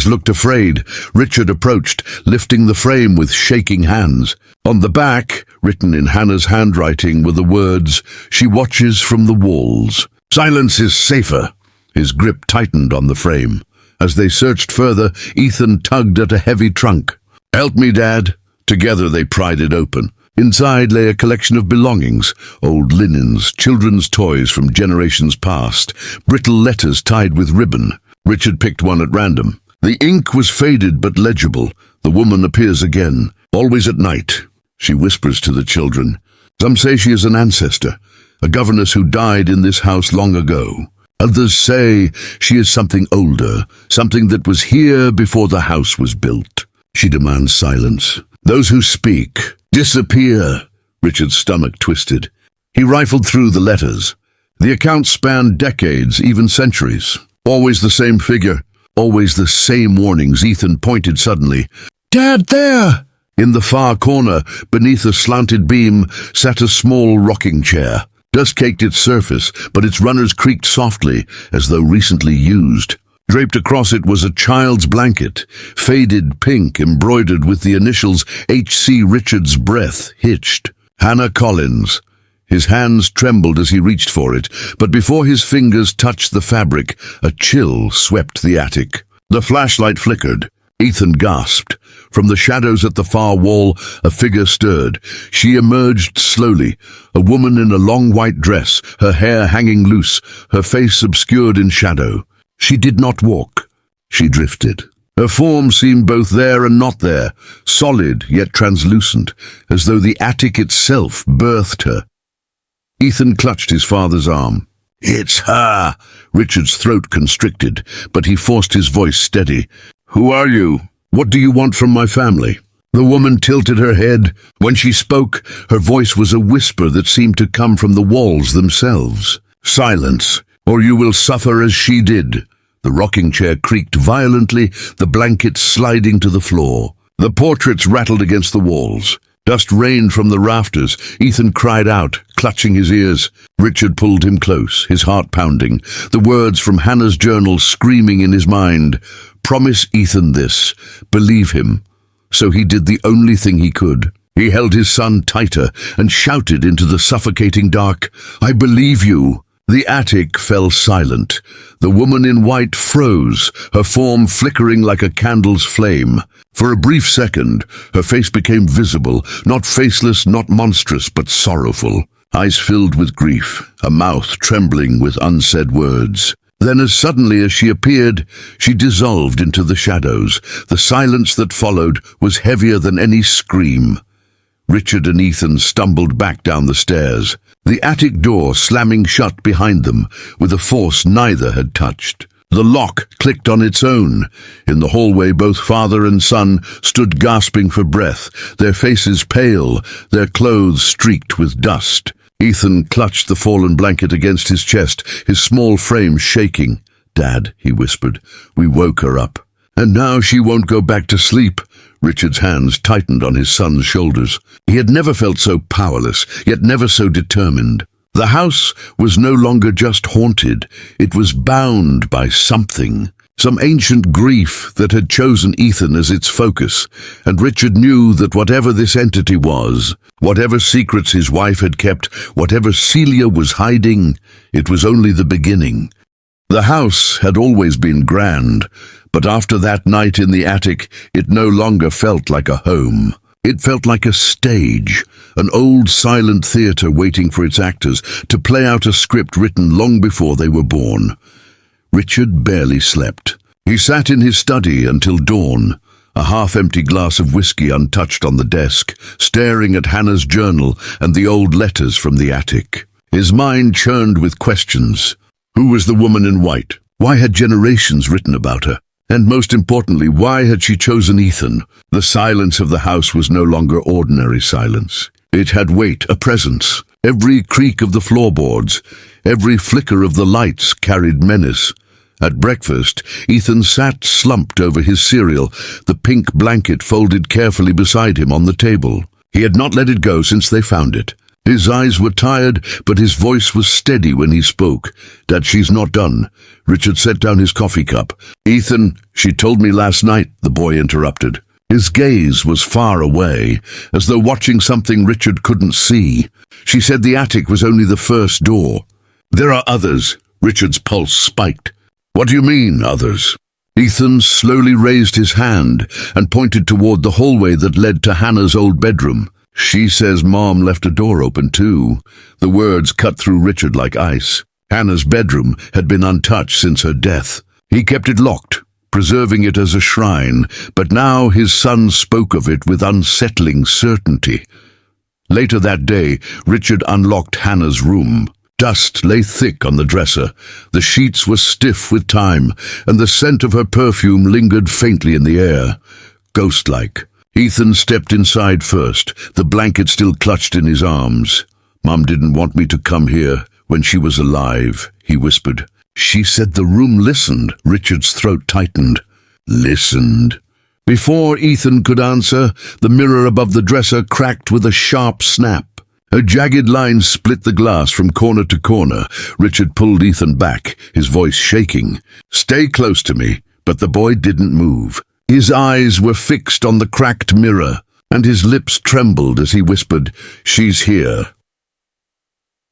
looked afraid. Richard approached, lifting the frame with shaking hands. On the back, written in Hannah's handwriting, were the words, "She watches from the walls." "Silence is safer." His grip tightened on the frame. As they searched further, Ethan tugged at a heavy trunk. "Help me, Dad." Together they pried it open. Inside lay a collection of belongings, old linens, children's toys from generations past, brittle letters tied with ribbon. Richard picked one at random. The ink was faded but legible. The woman appears again, always at night. She whispers to the children. Some say she is an ancestor, a governess who died in this house long ago. Others say she is something older, something that was here before the house was built. She demands silence. Those who speak disappear. Richard's stomach twisted. He rifled through the letters. The accounts spanned decades, even centuries. Always the same figure, always the same warnings. Ethan pointed suddenly. "Dad, there!" In the far corner, beneath a slanted beam, sat a small rocking chair. Dust caked its surface, but its runners creaked softly, as though recently used. Draped across it was a child's blanket, faded pink, embroidered with the initials H.C. Richard's breath hitched. Hannah Collins. His hands trembled as he reached for it, but before his fingers touched the fabric, a chill swept the attic. The flashlight flickered. Ethan gasped. From the shadows at the far wall, a figure stirred. She emerged slowly, a woman in a long white dress, her hair hanging loose, her face obscured in shadow. She did not walk. She drifted. Her form seemed both there and not there, solid yet translucent, as though the attic itself birthed her. Ethan clutched his father's arm. "It's her!" Richard's throat constricted, but he forced his voice steady. "Who are you? What do you want from my family?" The woman tilted her head. When she spoke, her voice was a whisper that seemed to come from the walls themselves. "Silence, or you will suffer as she did." The rocking chair creaked violently, the blanket sliding to the floor. The portraits rattled against the walls. Dust rained from the rafters. Ethan cried out, clutching his ears. Richard pulled him close, his heart pounding, the words from Hannah's journal screaming in his mind. Promise Ethan this. Believe him. So he did the only thing he could. He held his son tighter and shouted into the suffocating dark, "I believe you." The attic fell silent. The woman in white froze, her form flickering like a candle's flame. For a brief second, her face became visible, not faceless, not monstrous, but sorrowful. Eyes filled with grief, a mouth trembling with unsaid words. Then as suddenly as she appeared, she dissolved into the shadows. The silence that followed was heavier than any scream. Richard and Ethan stumbled back down the stairs, the attic door slamming shut behind them with a force neither had touched. The lock clicked on its own. In the hallway, both father and son stood gasping for breath, their faces pale, their clothes streaked with dust. Ethan clutched the fallen blanket against his chest, his small frame shaking. "Dad," he whispered, "we woke her up. And now she won't go back to sleep." Richard's hands tightened on his son's shoulders. He had never felt so powerless, yet never so determined. The house was no longer just haunted, it was bound by something. Some ancient grief that had chosen Ethan as its focus, and Richard knew that whatever this entity was, whatever secrets his wife had kept, whatever Celia was hiding, it was only the beginning. The house had always been grand, but after that night in the attic, it no longer felt like a home. It felt like a stage, an old silent theatre waiting for its actors to play out a script written long before they were born. Richard barely slept. He sat in his study until dawn, a half-empty glass of whiskey untouched on the desk, staring at Hannah's journal and the old letters from the attic. His mind churned with questions. Who was the woman in white? Why had generations written about her? And most importantly, why had she chosen Ethan? The silence of the house was no longer ordinary silence. It had weight, a presence. Every creak of the floorboards, every flicker of the lights carried menace. At breakfast, Ethan sat slumped over his cereal, the pink blanket folded carefully beside him on the table. He had not let it go since they found it. His eyes were tired, but his voice was steady when he spoke. "Dad, she's not done." Richard set down his coffee cup. "Ethan, she told me last night," the boy interrupted. His gaze was far away, as though watching something Richard couldn't see. "She said the attic was only the first door." "There are others." Richard's pulse spiked. "What do you mean, others?" Ethan slowly raised his hand and pointed toward the hallway that led to Hannah's old bedroom. "She says Mom left a door open too." The words cut through Richard like ice. Hannah's bedroom had been untouched since her death. He kept it locked, preserving it as a shrine, but now his son spoke of it with unsettling certainty. Later that day, Richard unlocked Hannah's room. Dust lay thick on the dresser. The sheets were stiff with time, and the scent of her perfume lingered faintly in the air. Ghost-like. Ethan stepped inside first, the blanket still clutched in his arms. "Mom didn't want me to come here when she was alive," he whispered. "She said the room listened." Richard's throat tightened. "Listened?" Before Ethan could answer, the mirror above the dresser cracked with a sharp snap. A jagged line split the glass from corner to corner. Richard pulled Ethan back, his voice shaking. "Stay close to me." But the boy didn't move. His eyes were fixed on the cracked mirror, and his lips trembled as he whispered, "She's here."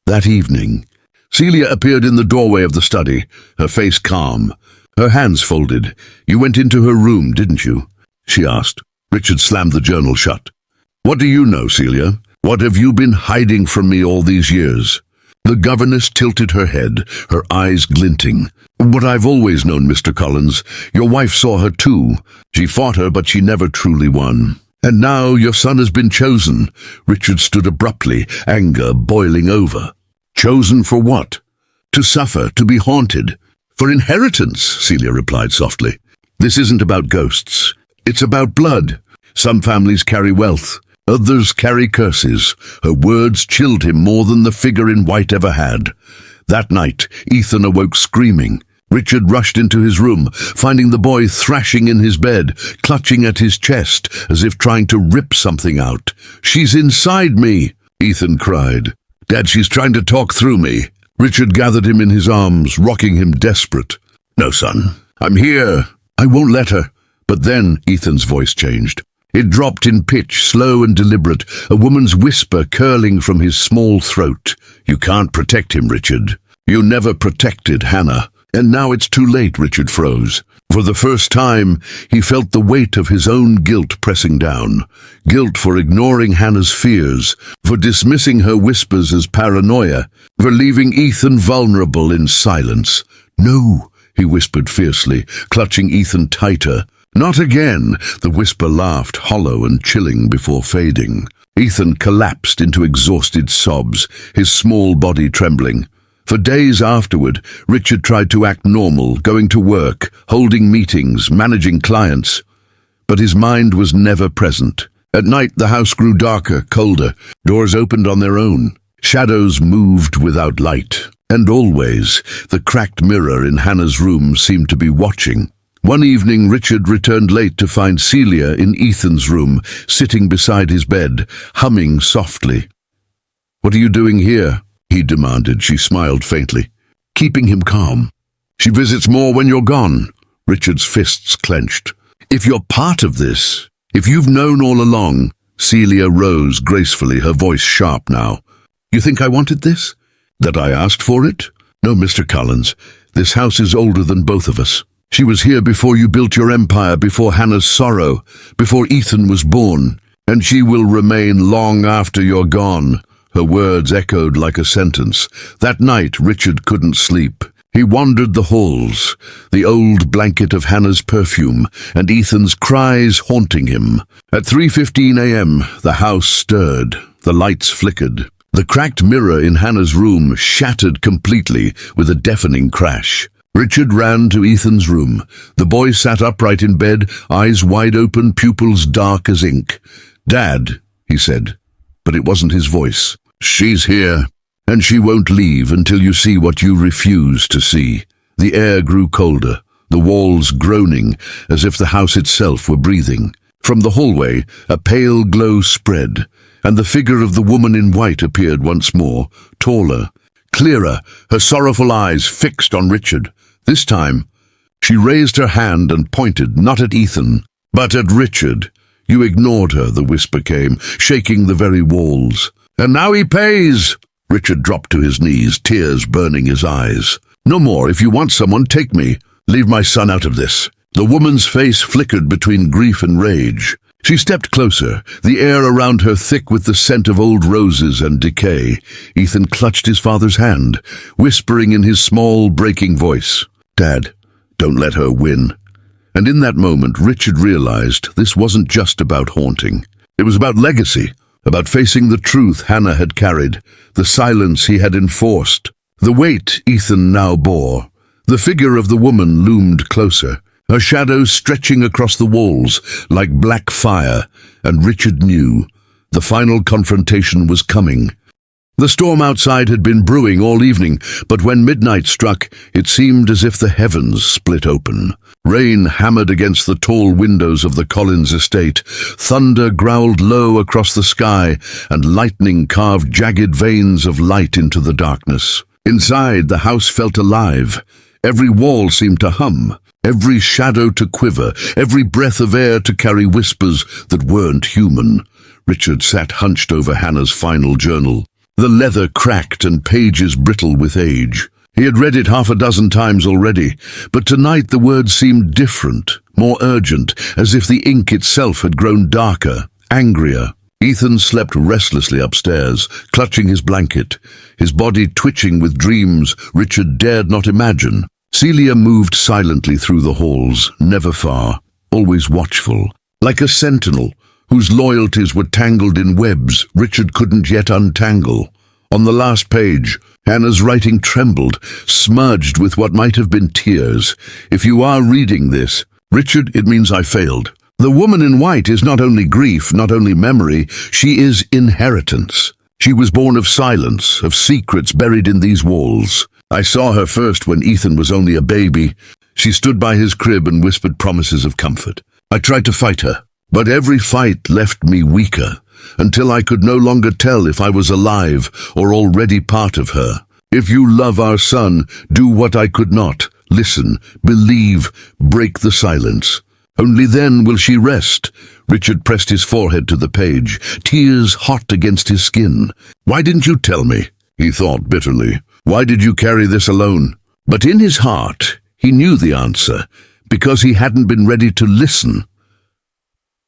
That evening, Celia appeared in the doorway of the study, her face calm, her hands folded. "You went into her room, didn't you?" she asked. Richard slammed the journal shut. "What do you know, Celia? What have you been hiding from me all these years?" The governess tilted her head, her eyes glinting. "What I've always known, Mr. Collins. Your wife saw her too. She fought her, but she never truly won. And now your son has been chosen." Richard stood abruptly, anger boiling over. "Chosen for what?" "To suffer, to be haunted." "For inheritance," Celia replied softly. "This isn't about ghosts. It's about blood. Some families carry wealth. Others carry curses." Her words chilled him more than the figure in white ever had. That night, Ethan awoke screaming. Richard rushed into his room, finding the boy thrashing in his bed, clutching at his chest, as if trying to rip something out. "She's inside me," Ethan cried. "Dad, she's trying to talk through me." Richard gathered him in his arms, rocking him desperate. "No, son, I'm here. I won't let her." But then Ethan's voice changed. It dropped in pitch, slow and deliberate, a woman's whisper curling from his small throat. "You can't protect him, Richard. You never protected Hannah." "And now it's too late," Richard froze. For the first time, he felt the weight of his own guilt pressing down. Guilt for ignoring Hannah's fears, for dismissing her whispers as paranoia, for leaving Ethan vulnerable in silence. "No," he whispered fiercely, clutching Ethan tighter. "Not again," the whisper laughed, hollow and chilling before fading. Ethan collapsed into exhausted sobs, his small body trembling. For days afterward, Richard tried to act normal, going to work, holding meetings, managing clients. But his mind was never present. At night, the house grew darker, colder. Doors opened on their own. Shadows moved without light. And always, the cracked mirror in Hannah's room seemed to be watching. One evening, Richard returned late to find Celia in Ethan's room, sitting beside his bed, humming softly. "What are you doing here?" he demanded. She smiled faintly, keeping him calm. She visits more when you're gone. Richard's fists clenched. If you're part of this, if you've known all along. Celia rose gracefully, her voice sharp now. You think I wanted this? That I asked for it? No, Mr. Collins. This house is older than both of us. She was here before you built your empire, before Hannah's sorrow, before Ethan was born. And she will remain long after you're gone. Her words echoed like a sentence. That night, Richard couldn't sleep. He wandered the halls, the old blanket of Hannah's perfume, and Ethan's cries haunting him. At 3:15 a.m., the house stirred. The lights flickered. The cracked mirror in Hannah's room shattered completely with a deafening crash. Richard ran to Ethan's room. The boy sat upright in bed, eyes wide open, pupils dark as ink. "Dad," he said, but it wasn't his voice. "She's here. And she won't leave until you see what you refuse to see." The air grew colder, the walls groaning as if the house itself were breathing. From the hallway, a pale glow spread, and the figure of the woman in white appeared once more, taller, clearer, her sorrowful eyes fixed on Richard. This time, she raised her hand and pointed not at Ethan, but at Richard. "You ignored her," the whisper came, shaking the very walls. "And now he pays!" Richard dropped to his knees, tears burning his eyes. "No more. If you want someone, take me. Leave my son out of this." The woman's face flickered between grief and rage. She stepped closer, the air around her thick with the scent of old roses and decay. Ethan clutched his father's hand, whispering in his small, breaking voice, "Dad, don't let her win." And in that moment, Richard realized this wasn't just about haunting. It was about legacy. About facing the truth Hannah had carried, the silence he had enforced, the weight Ethan now bore. The figure of the woman loomed closer, her shadow stretching across the walls like black fire, and Richard knew the final confrontation was coming. The storm outside had been brewing all evening, but when midnight struck, it seemed as if the heavens split open. Rain hammered against the tall windows of the Collins estate, thunder growled low across the sky, and lightning carved jagged veins of light into the darkness. Inside, the house felt alive. Every wall seemed to hum, every shadow to quiver, every breath of air to carry whispers that weren't human. Richard sat hunched over Hannah's final journal. The leather cracked and pages brittle with age. He had read it half a dozen times already, but tonight the words seemed different, more urgent, as if the ink itself had grown darker, angrier. Ethan slept restlessly upstairs, clutching his blanket, his body twitching with dreams Richard dared not imagine. Celia moved silently through the halls, never far, always watchful, like a sentinel whose loyalties were tangled in webs Richard couldn't yet untangle. On the last page, Hannah's writing trembled, smudged with what might have been tears. "If you are reading this, Richard, it means I failed. The woman in white is not only grief, not only memory, she is inheritance. She was born of silence, of secrets buried in these walls. I saw her first when Ethan was only a baby. She stood by his crib and whispered promises of comfort. I tried to fight her, but every fight left me weaker, until I could no longer tell if I was alive or already part of her. If you love our son, do what I could not. Listen, believe, break the silence. Only then will she rest." Richard pressed his forehead to the page, tears hot against his skin. "Why didn't you tell me?" he thought bitterly. "Why did you carry this alone?" But in his heart, he knew the answer, because he hadn't been ready to listen.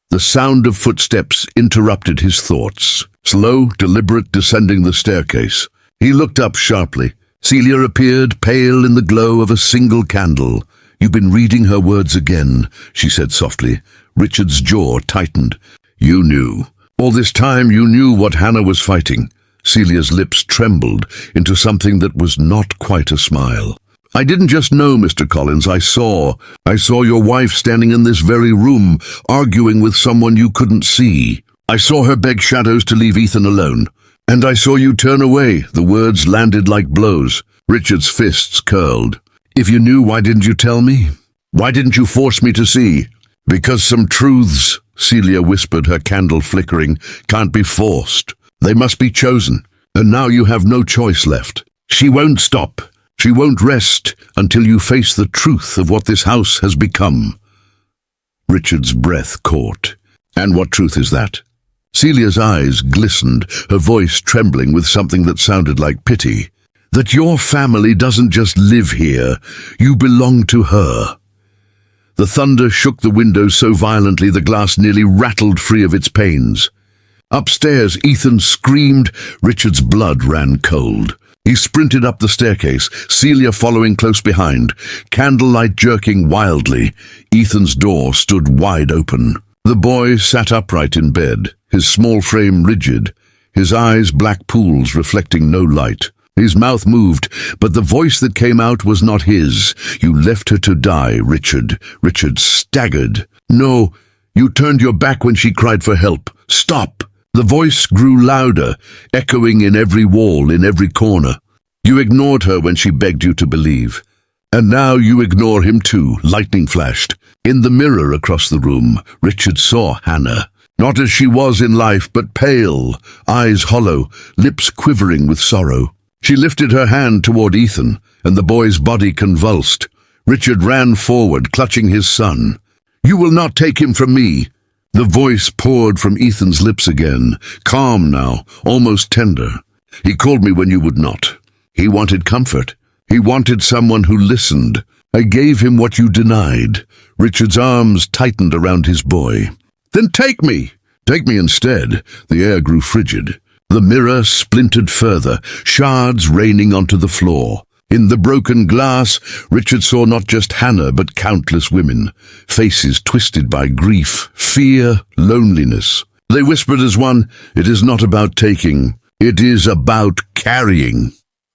The sound of footsteps interrupted his thoughts, slow, deliberate, descending the staircase. He looked up sharply. Celia appeared, pale in the glow of a single candle. "You've been reading her words again," she said softly. Richard's jaw tightened. "You knew. All this time you knew what Hannah was fighting." Celia's lips trembled into something that was not quite a smile. "I didn't just know, Mr. Collins. I saw your wife standing in this very room, arguing with someone you couldn't see. I saw her beg shadows to leave Ethan alone. And I saw you turn away." The words landed like blows. Richard's fists curled. "If you knew, why didn't you tell me? Why didn't you force me to see?" "Because some truths," Celia whispered, her candle flickering, "can't be forced. They must be chosen. And now you have no choice left. She won't stop. She won't rest until you face the truth of what this house has become." Richard's breath caught. "And what truth is that?" Celia's eyes glistened, her voice trembling with something that sounded like pity. "That your family doesn't just live here, you belong to her." The thunder shook the windows so violently the glass nearly rattled free of its panes. Upstairs, Ethan screamed. Richard's blood ran cold. He sprinted up the staircase, Celia following close behind, candlelight jerking wildly. Ethan's door stood wide open. The boy sat upright in bed, his small frame rigid, his eyes black pools reflecting no light. His mouth moved, but the voice that came out was not his. "You left her to die, Richard." Richard staggered. "No, you turned your back when she cried for help. Stop." The voice grew louder, echoing in every wall, in every corner. "You ignored her when she begged you to believe. And now you ignore him too." Lightning flashed. In the mirror across the room, Richard saw Hannah. Not as she was in life, but pale, eyes hollow, lips quivering with sorrow. She lifted her hand toward Ethan, and the boy's body convulsed. Richard ran forward, clutching his son. "You will not take him from me." The voice poured from Ethan's lips again, calm now, almost tender. "He called me when you would not. He wanted comfort. He wanted someone who listened. I gave him what you denied." Richard's arms tightened around his boy. "Then take me!" "Take me instead." The air grew frigid. The mirror splintered further, shards raining onto the floor. In the broken glass, Richard saw not just Hannah, but countless women, faces twisted by grief, fear, loneliness. They whispered as one, "It is not about taking, it is about carrying."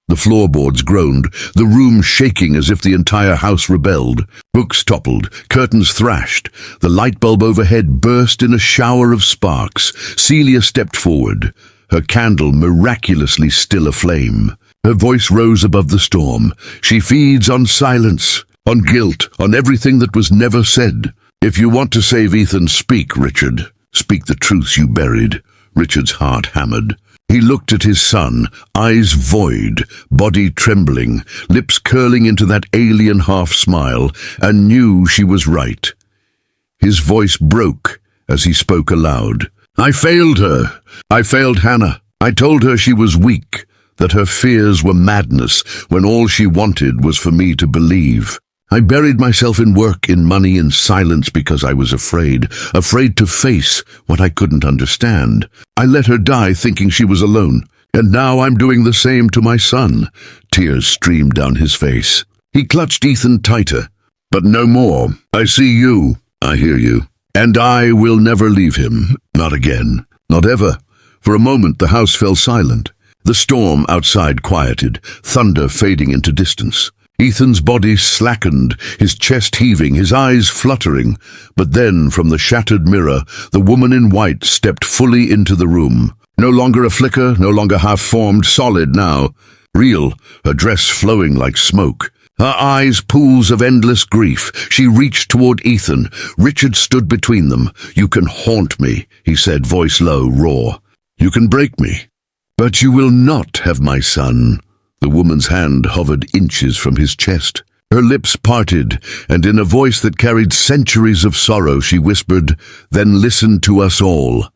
The floorboards groaned, the room shaking as if the entire house rebelled. Books toppled, curtains thrashed. The light bulb overhead burst in a shower of sparks. Celia stepped forward, her candle miraculously still aflame. Her voice rose above the storm. "She feeds on silence, on guilt, on everything that was never said. If you want to save Ethan, speak, Richard. Speak the truths you buried." Richard's heart hammered. He looked at his son, eyes void, body trembling, lips curling into that alien half-smile, and knew she was right. His voice broke as he spoke aloud. "I failed her. I failed Hannah. I told her she was weak, that her fears were madness, when all she wanted was for me to believe. I buried myself in work, in money, in silence because I was afraid to face what I couldn't understand. I let her die thinking she was alone, and now I'm doing the same to my son." Tears streamed down his face. He clutched Ethan tighter. "But no more. I see you. I hear you. And I will never leave him. Not again. Not ever." For a moment the house fell silent. The storm outside quieted, thunder fading into distance. Ethan's body slackened, his chest heaving, his eyes fluttering. But then, from the shattered mirror, the woman in white stepped fully into the room. No longer a flicker, no longer half-formed, solid now. Real, her dress flowing like smoke. Her eyes pools of endless grief. She reached toward Ethan. Richard stood between them. "You can haunt me," he said, voice low, raw. "You can break me. But you will not have my son." The woman's hand hovered inches from his chest. Her lips parted, and in a voice that carried centuries of sorrow she whispered, "Then listen to us all."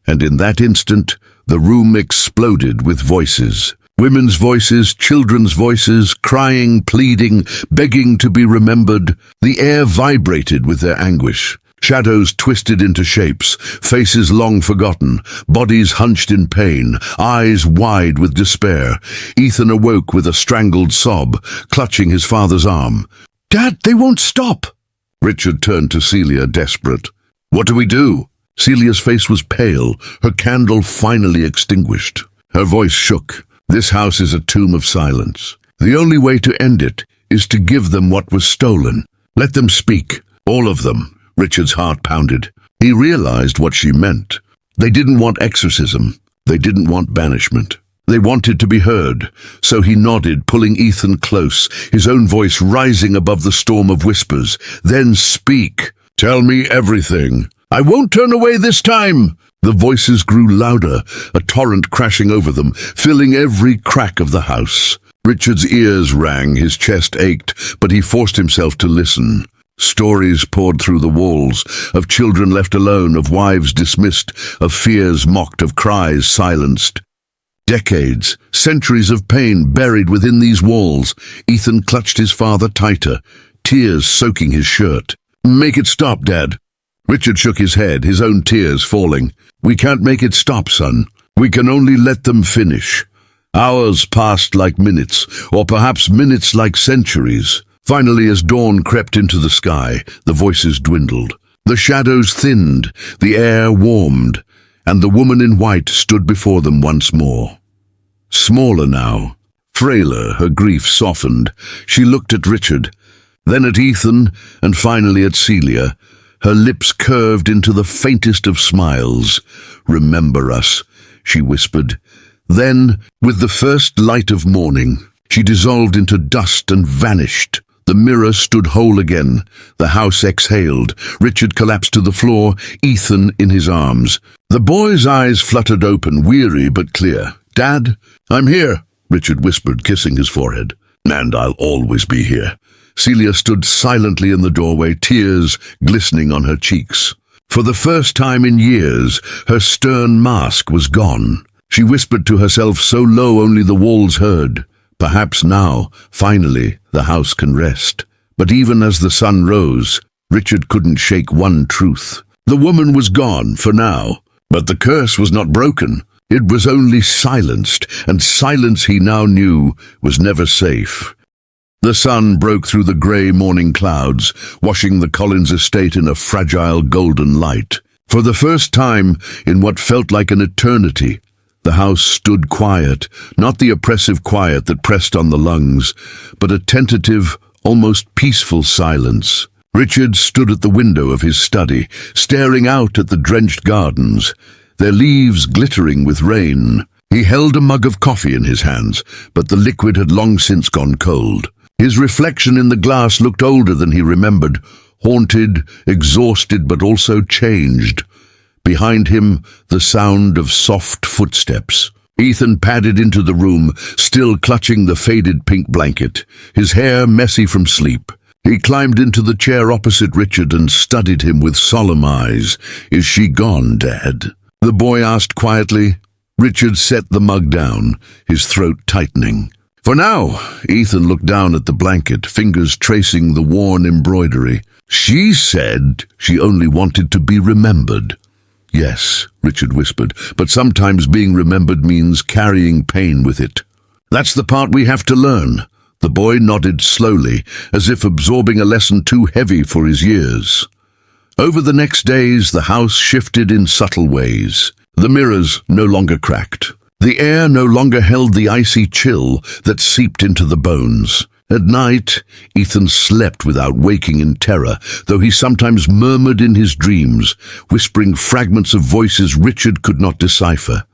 And in that instant, the room exploded with voices. Women's voices, children's voices, crying, pleading, begging to be remembered. The air vibrated with their anguish. Shadows twisted into shapes, faces long forgotten, bodies hunched in pain, eyes wide with despair. Ethan awoke with a strangled sob, clutching his father's arm. "Dad, they won't stop!" Richard turned to Celia, desperate. "What do we do?" Celia's face was pale, her candle finally extinguished. Her voice shook. "This house is a tomb of silence. The only way to end it is to give them what was stolen. Let them speak, all of them." Richard's heart pounded. He realized what she meant. They didn't want exorcism. They didn't want banishment. They wanted to be heard. So he nodded, pulling Ethan close, his own voice rising above the storm of whispers. "Then speak. Tell me everything." "I won't turn away this time." The voices grew louder, a torrent crashing over them, filling every crack of the house. Richard's ears rang, his chest ached, but he forced himself to listen. Stories poured through the walls, of children left alone, of wives dismissed, of fears mocked, of cries silenced. Decades, centuries of pain buried within these walls. Ethan clutched his father tighter, tears soaking his shirt. "Make it stop, Dad." Richard shook his head, his own tears falling. "We can't make it stop, son. We can only let them finish." Hours passed like minutes, or perhaps minutes like centuries. Finally, as dawn crept into the sky, the voices dwindled. The shadows thinned, the air warmed, and the woman in white stood before them once more. Smaller now, frailer, her grief softened. She looked at Richard, then at Ethan, and finally at Celia. Her lips curved into the faintest of smiles. "Remember us," she whispered. Then, with the first light of morning, she dissolved into dust and vanished. The mirror stood whole again. The house exhaled. Richard collapsed to the floor, Ethan in his arms. The boy's eyes fluttered open, weary but clear. "Dad, I'm here," Richard whispered, kissing his forehead. "And I'll always be here." Celia stood silently in the doorway, tears glistening on her cheeks. For the first time in years, her stern mask was gone. She whispered to herself so low only the walls heard. Perhaps now, finally, the house can rest. But even as the sun rose, Richard couldn't shake one truth. The woman was gone, for now. But the curse was not broken. It was only silenced, and silence he now knew was never safe. The sun broke through the grey morning clouds, washing the Collins estate in a fragile golden light. For the first time in what felt like an eternity, the house stood quiet, not the oppressive quiet that pressed on the lungs, but a tentative, almost peaceful silence. Richard stood at the window of his study, staring out at the drenched gardens, their leaves glittering with rain. He held a mug of coffee in his hands, but the liquid had long since gone cold. His reflection in the glass looked older than he remembered, haunted, exhausted, but also changed. Behind him, the sound of soft footsteps. Ethan padded into the room, still clutching the faded pink blanket, his hair messy from sleep. He climbed into the chair opposite Richard and studied him with solemn eyes. "Is she gone, Dad?" the boy asked quietly. Richard set the mug down, his throat tightening. "For now," Ethan looked down at the blanket, fingers tracing the worn embroidery. "She said she only wanted to be remembered." "Yes," Richard whispered, "but sometimes being remembered means carrying pain with it." "That's the part we have to learn." The boy nodded slowly, as if absorbing a lesson too heavy for his years. Over the next days, the house shifted in subtle ways. The mirrors no longer cracked. The air no longer held the icy chill that seeped into the bones. At night, Ethan slept without waking in terror, though he sometimes murmured in his dreams, whispering fragments of voices Richard could not decipher.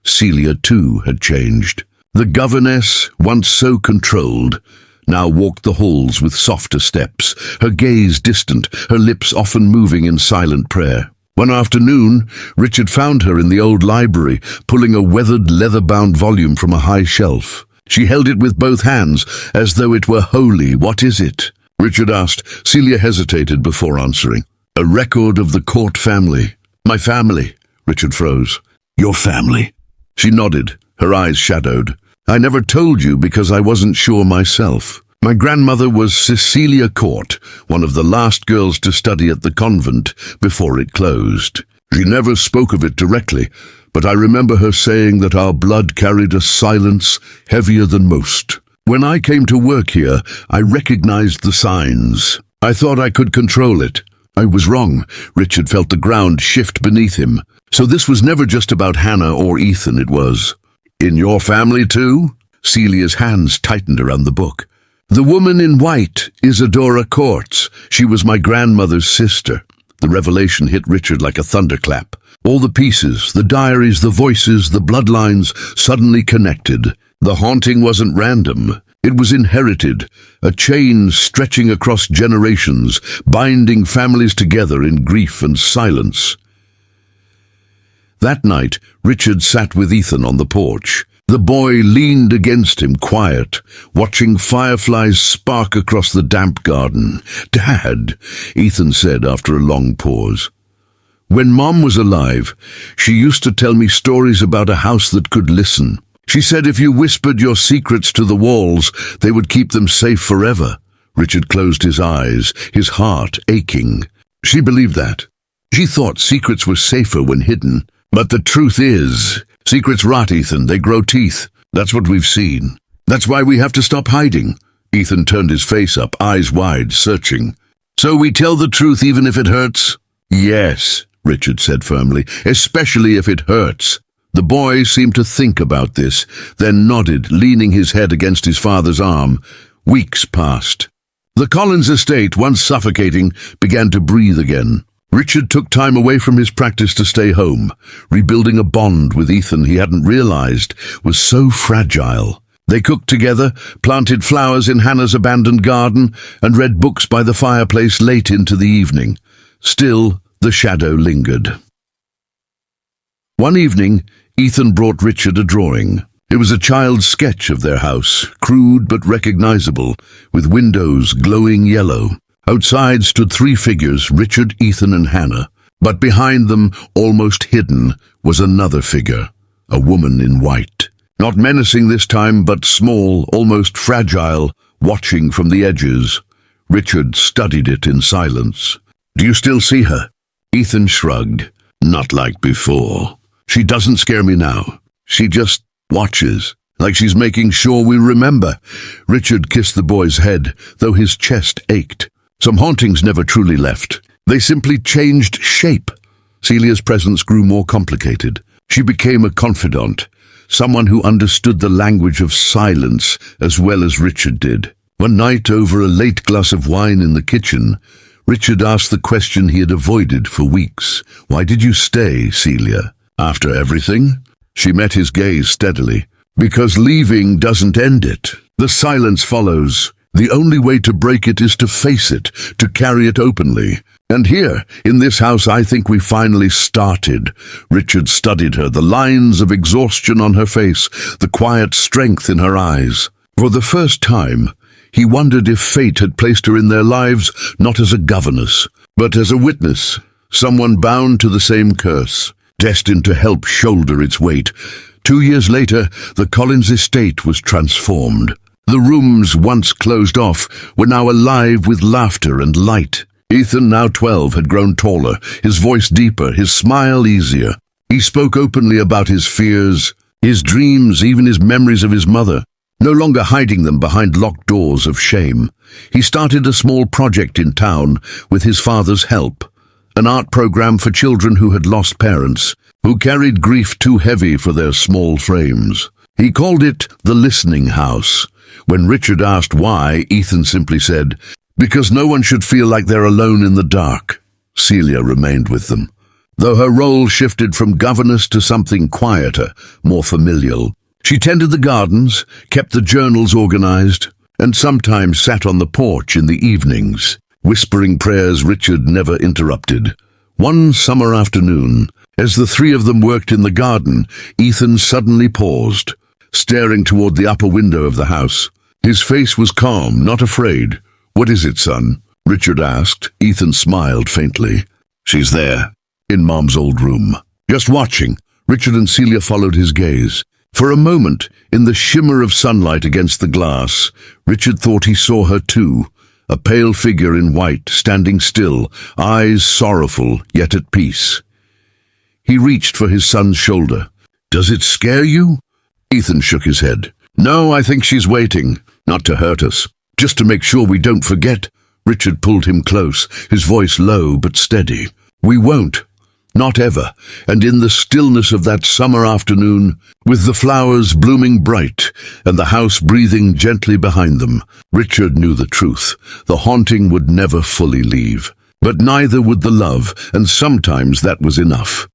Celia, too, had changed. The governess, once so controlled, now walked the halls with softer steps, her gaze distant, her lips often moving in silent prayer. One afternoon, Richard found her in the old library, pulling a weathered leather-bound volume from a high shelf. She held it with both hands, as though it were holy. "What is it?" Richard asked. Celia hesitated before answering. "A record of the court family." "My family," Richard froze. "Your family?" She nodded, her eyes shadowed. "I never told you because I wasn't sure myself. My grandmother was Cecilia Court, one of the last girls to study at the convent before it closed. She never spoke of it directly, but I remember her saying that our blood carried a silence heavier than most. When I came to work here, I recognized the signs. I thought I could control it. I was wrong." Richard felt the ground shift beneath him. "So this was never just about Hannah or Ethan, it was." "In your family too?" Celia's hands tightened around the book. "The woman in white, Isadora Courts. She was my grandmother's sister." The revelation hit Richard like a thunderclap. All the pieces, the diaries, the voices, the bloodlines, suddenly connected. The haunting wasn't random. It was inherited, a chain stretching across generations, binding families together in grief and silence. That night, Richard sat with Ethan on the porch. The boy leaned against him, quiet, watching fireflies spark across the damp garden. "Dad," Ethan said after a long pause, "when Mom was alive, she used to tell me stories about a house that could listen. She said if you whispered your secrets to the walls, they would keep them safe forever." Richard closed his eyes, his heart aching. She believed that. She thought secrets were safer when hidden. But the truth is, secrets rot, Ethan. They grow teeth. That's what we've seen. That's why we have to stop hiding. Ethan turned his face up, eyes wide, searching. "So we tell the truth even if it hurts?" "Yes," Richard said firmly, "especially if it hurts." The boy seemed to think about this, then nodded, leaning his head against his father's arm. Weeks passed. The Collins estate, once suffocating, began to breathe again. Richard took time away from his practice to stay home, rebuilding a bond with Ethan he hadn't realized was so fragile. They cooked together, planted flowers in Hannah's abandoned garden, and read books by the fireplace late into the evening. Still, the shadow lingered. One evening, Ethan brought Richard a drawing. It was a child's sketch of their house, crude but recognizable, with windows glowing yellow. Outside stood three figures, Richard, Ethan, and Hannah. But behind them, almost hidden, was another figure, a woman in white. Not menacing this time, but small, almost fragile, watching from the edges. Richard studied it in silence. "Do you still see her?" Ethan shrugged. "Not like before. She doesn't scare me now. She just watches, like she's making sure we remember." Richard kissed the boy's head, though his chest ached. Some hauntings never truly left. They simply changed shape. Celia's presence grew more complicated. She became a confidant, someone who understood the language of silence as well as Richard did. One night, over a late glass of wine in the kitchen, Richard asked the question he had avoided for weeks. "Why did you stay, Celia? After everything?" She met his gaze steadily. "Because leaving doesn't end it. The silence follows. The only way to break it is to face it, to carry it openly. And here, in this house, I think we finally started." Richard studied her, the lines of exhaustion on her face, the quiet strength in her eyes. For the first time, he wondered if fate had placed her in their lives not as a governess, but as a witness, someone bound to the same curse, destined to help shoulder its weight. 2 years later, the Collins estate was transformed. The rooms, once closed off, were now alive with laughter and light. Ethan, now 12, had grown taller, his voice deeper, his smile easier. He spoke openly about his fears, his dreams, even his memories of his mother, no longer hiding them behind locked doors of shame. He started a small project in town with his father's help, an art program for children who had lost parents, who carried grief too heavy for their small frames. He called it the Listening House. When Richard asked why, Ethan simply said, "Because no one should feel like they're alone in the dark." Celia remained with them, though her role shifted from governess to something quieter, more familial. She tended the gardens, kept the journals organized, and sometimes sat on the porch in the evenings, whispering prayers Richard never interrupted. One summer afternoon, as the three of them worked in the garden, Ethan suddenly paused, staring toward the upper window of the house. His face was calm, not afraid. "What is it, son?" Richard asked. Ethan smiled faintly. "She's there, in Mom's old room. Just watching." Richard and Celia followed his gaze. For a moment, in the shimmer of sunlight against the glass, Richard thought he saw her too, a pale figure in white, standing still, eyes sorrowful, yet at peace. He reached for his son's shoulder. "Does it scare you?" Ethan shook his head. "No, I think she's waiting, not to hurt us, just to make sure we don't forget." Richard pulled him close, his voice low but steady. "We won't. Not ever." And in the stillness of that summer afternoon, with the flowers blooming bright and the house breathing gently behind them, Richard knew the truth. The haunting would never fully leave. But neither would the love, and sometimes that was enough.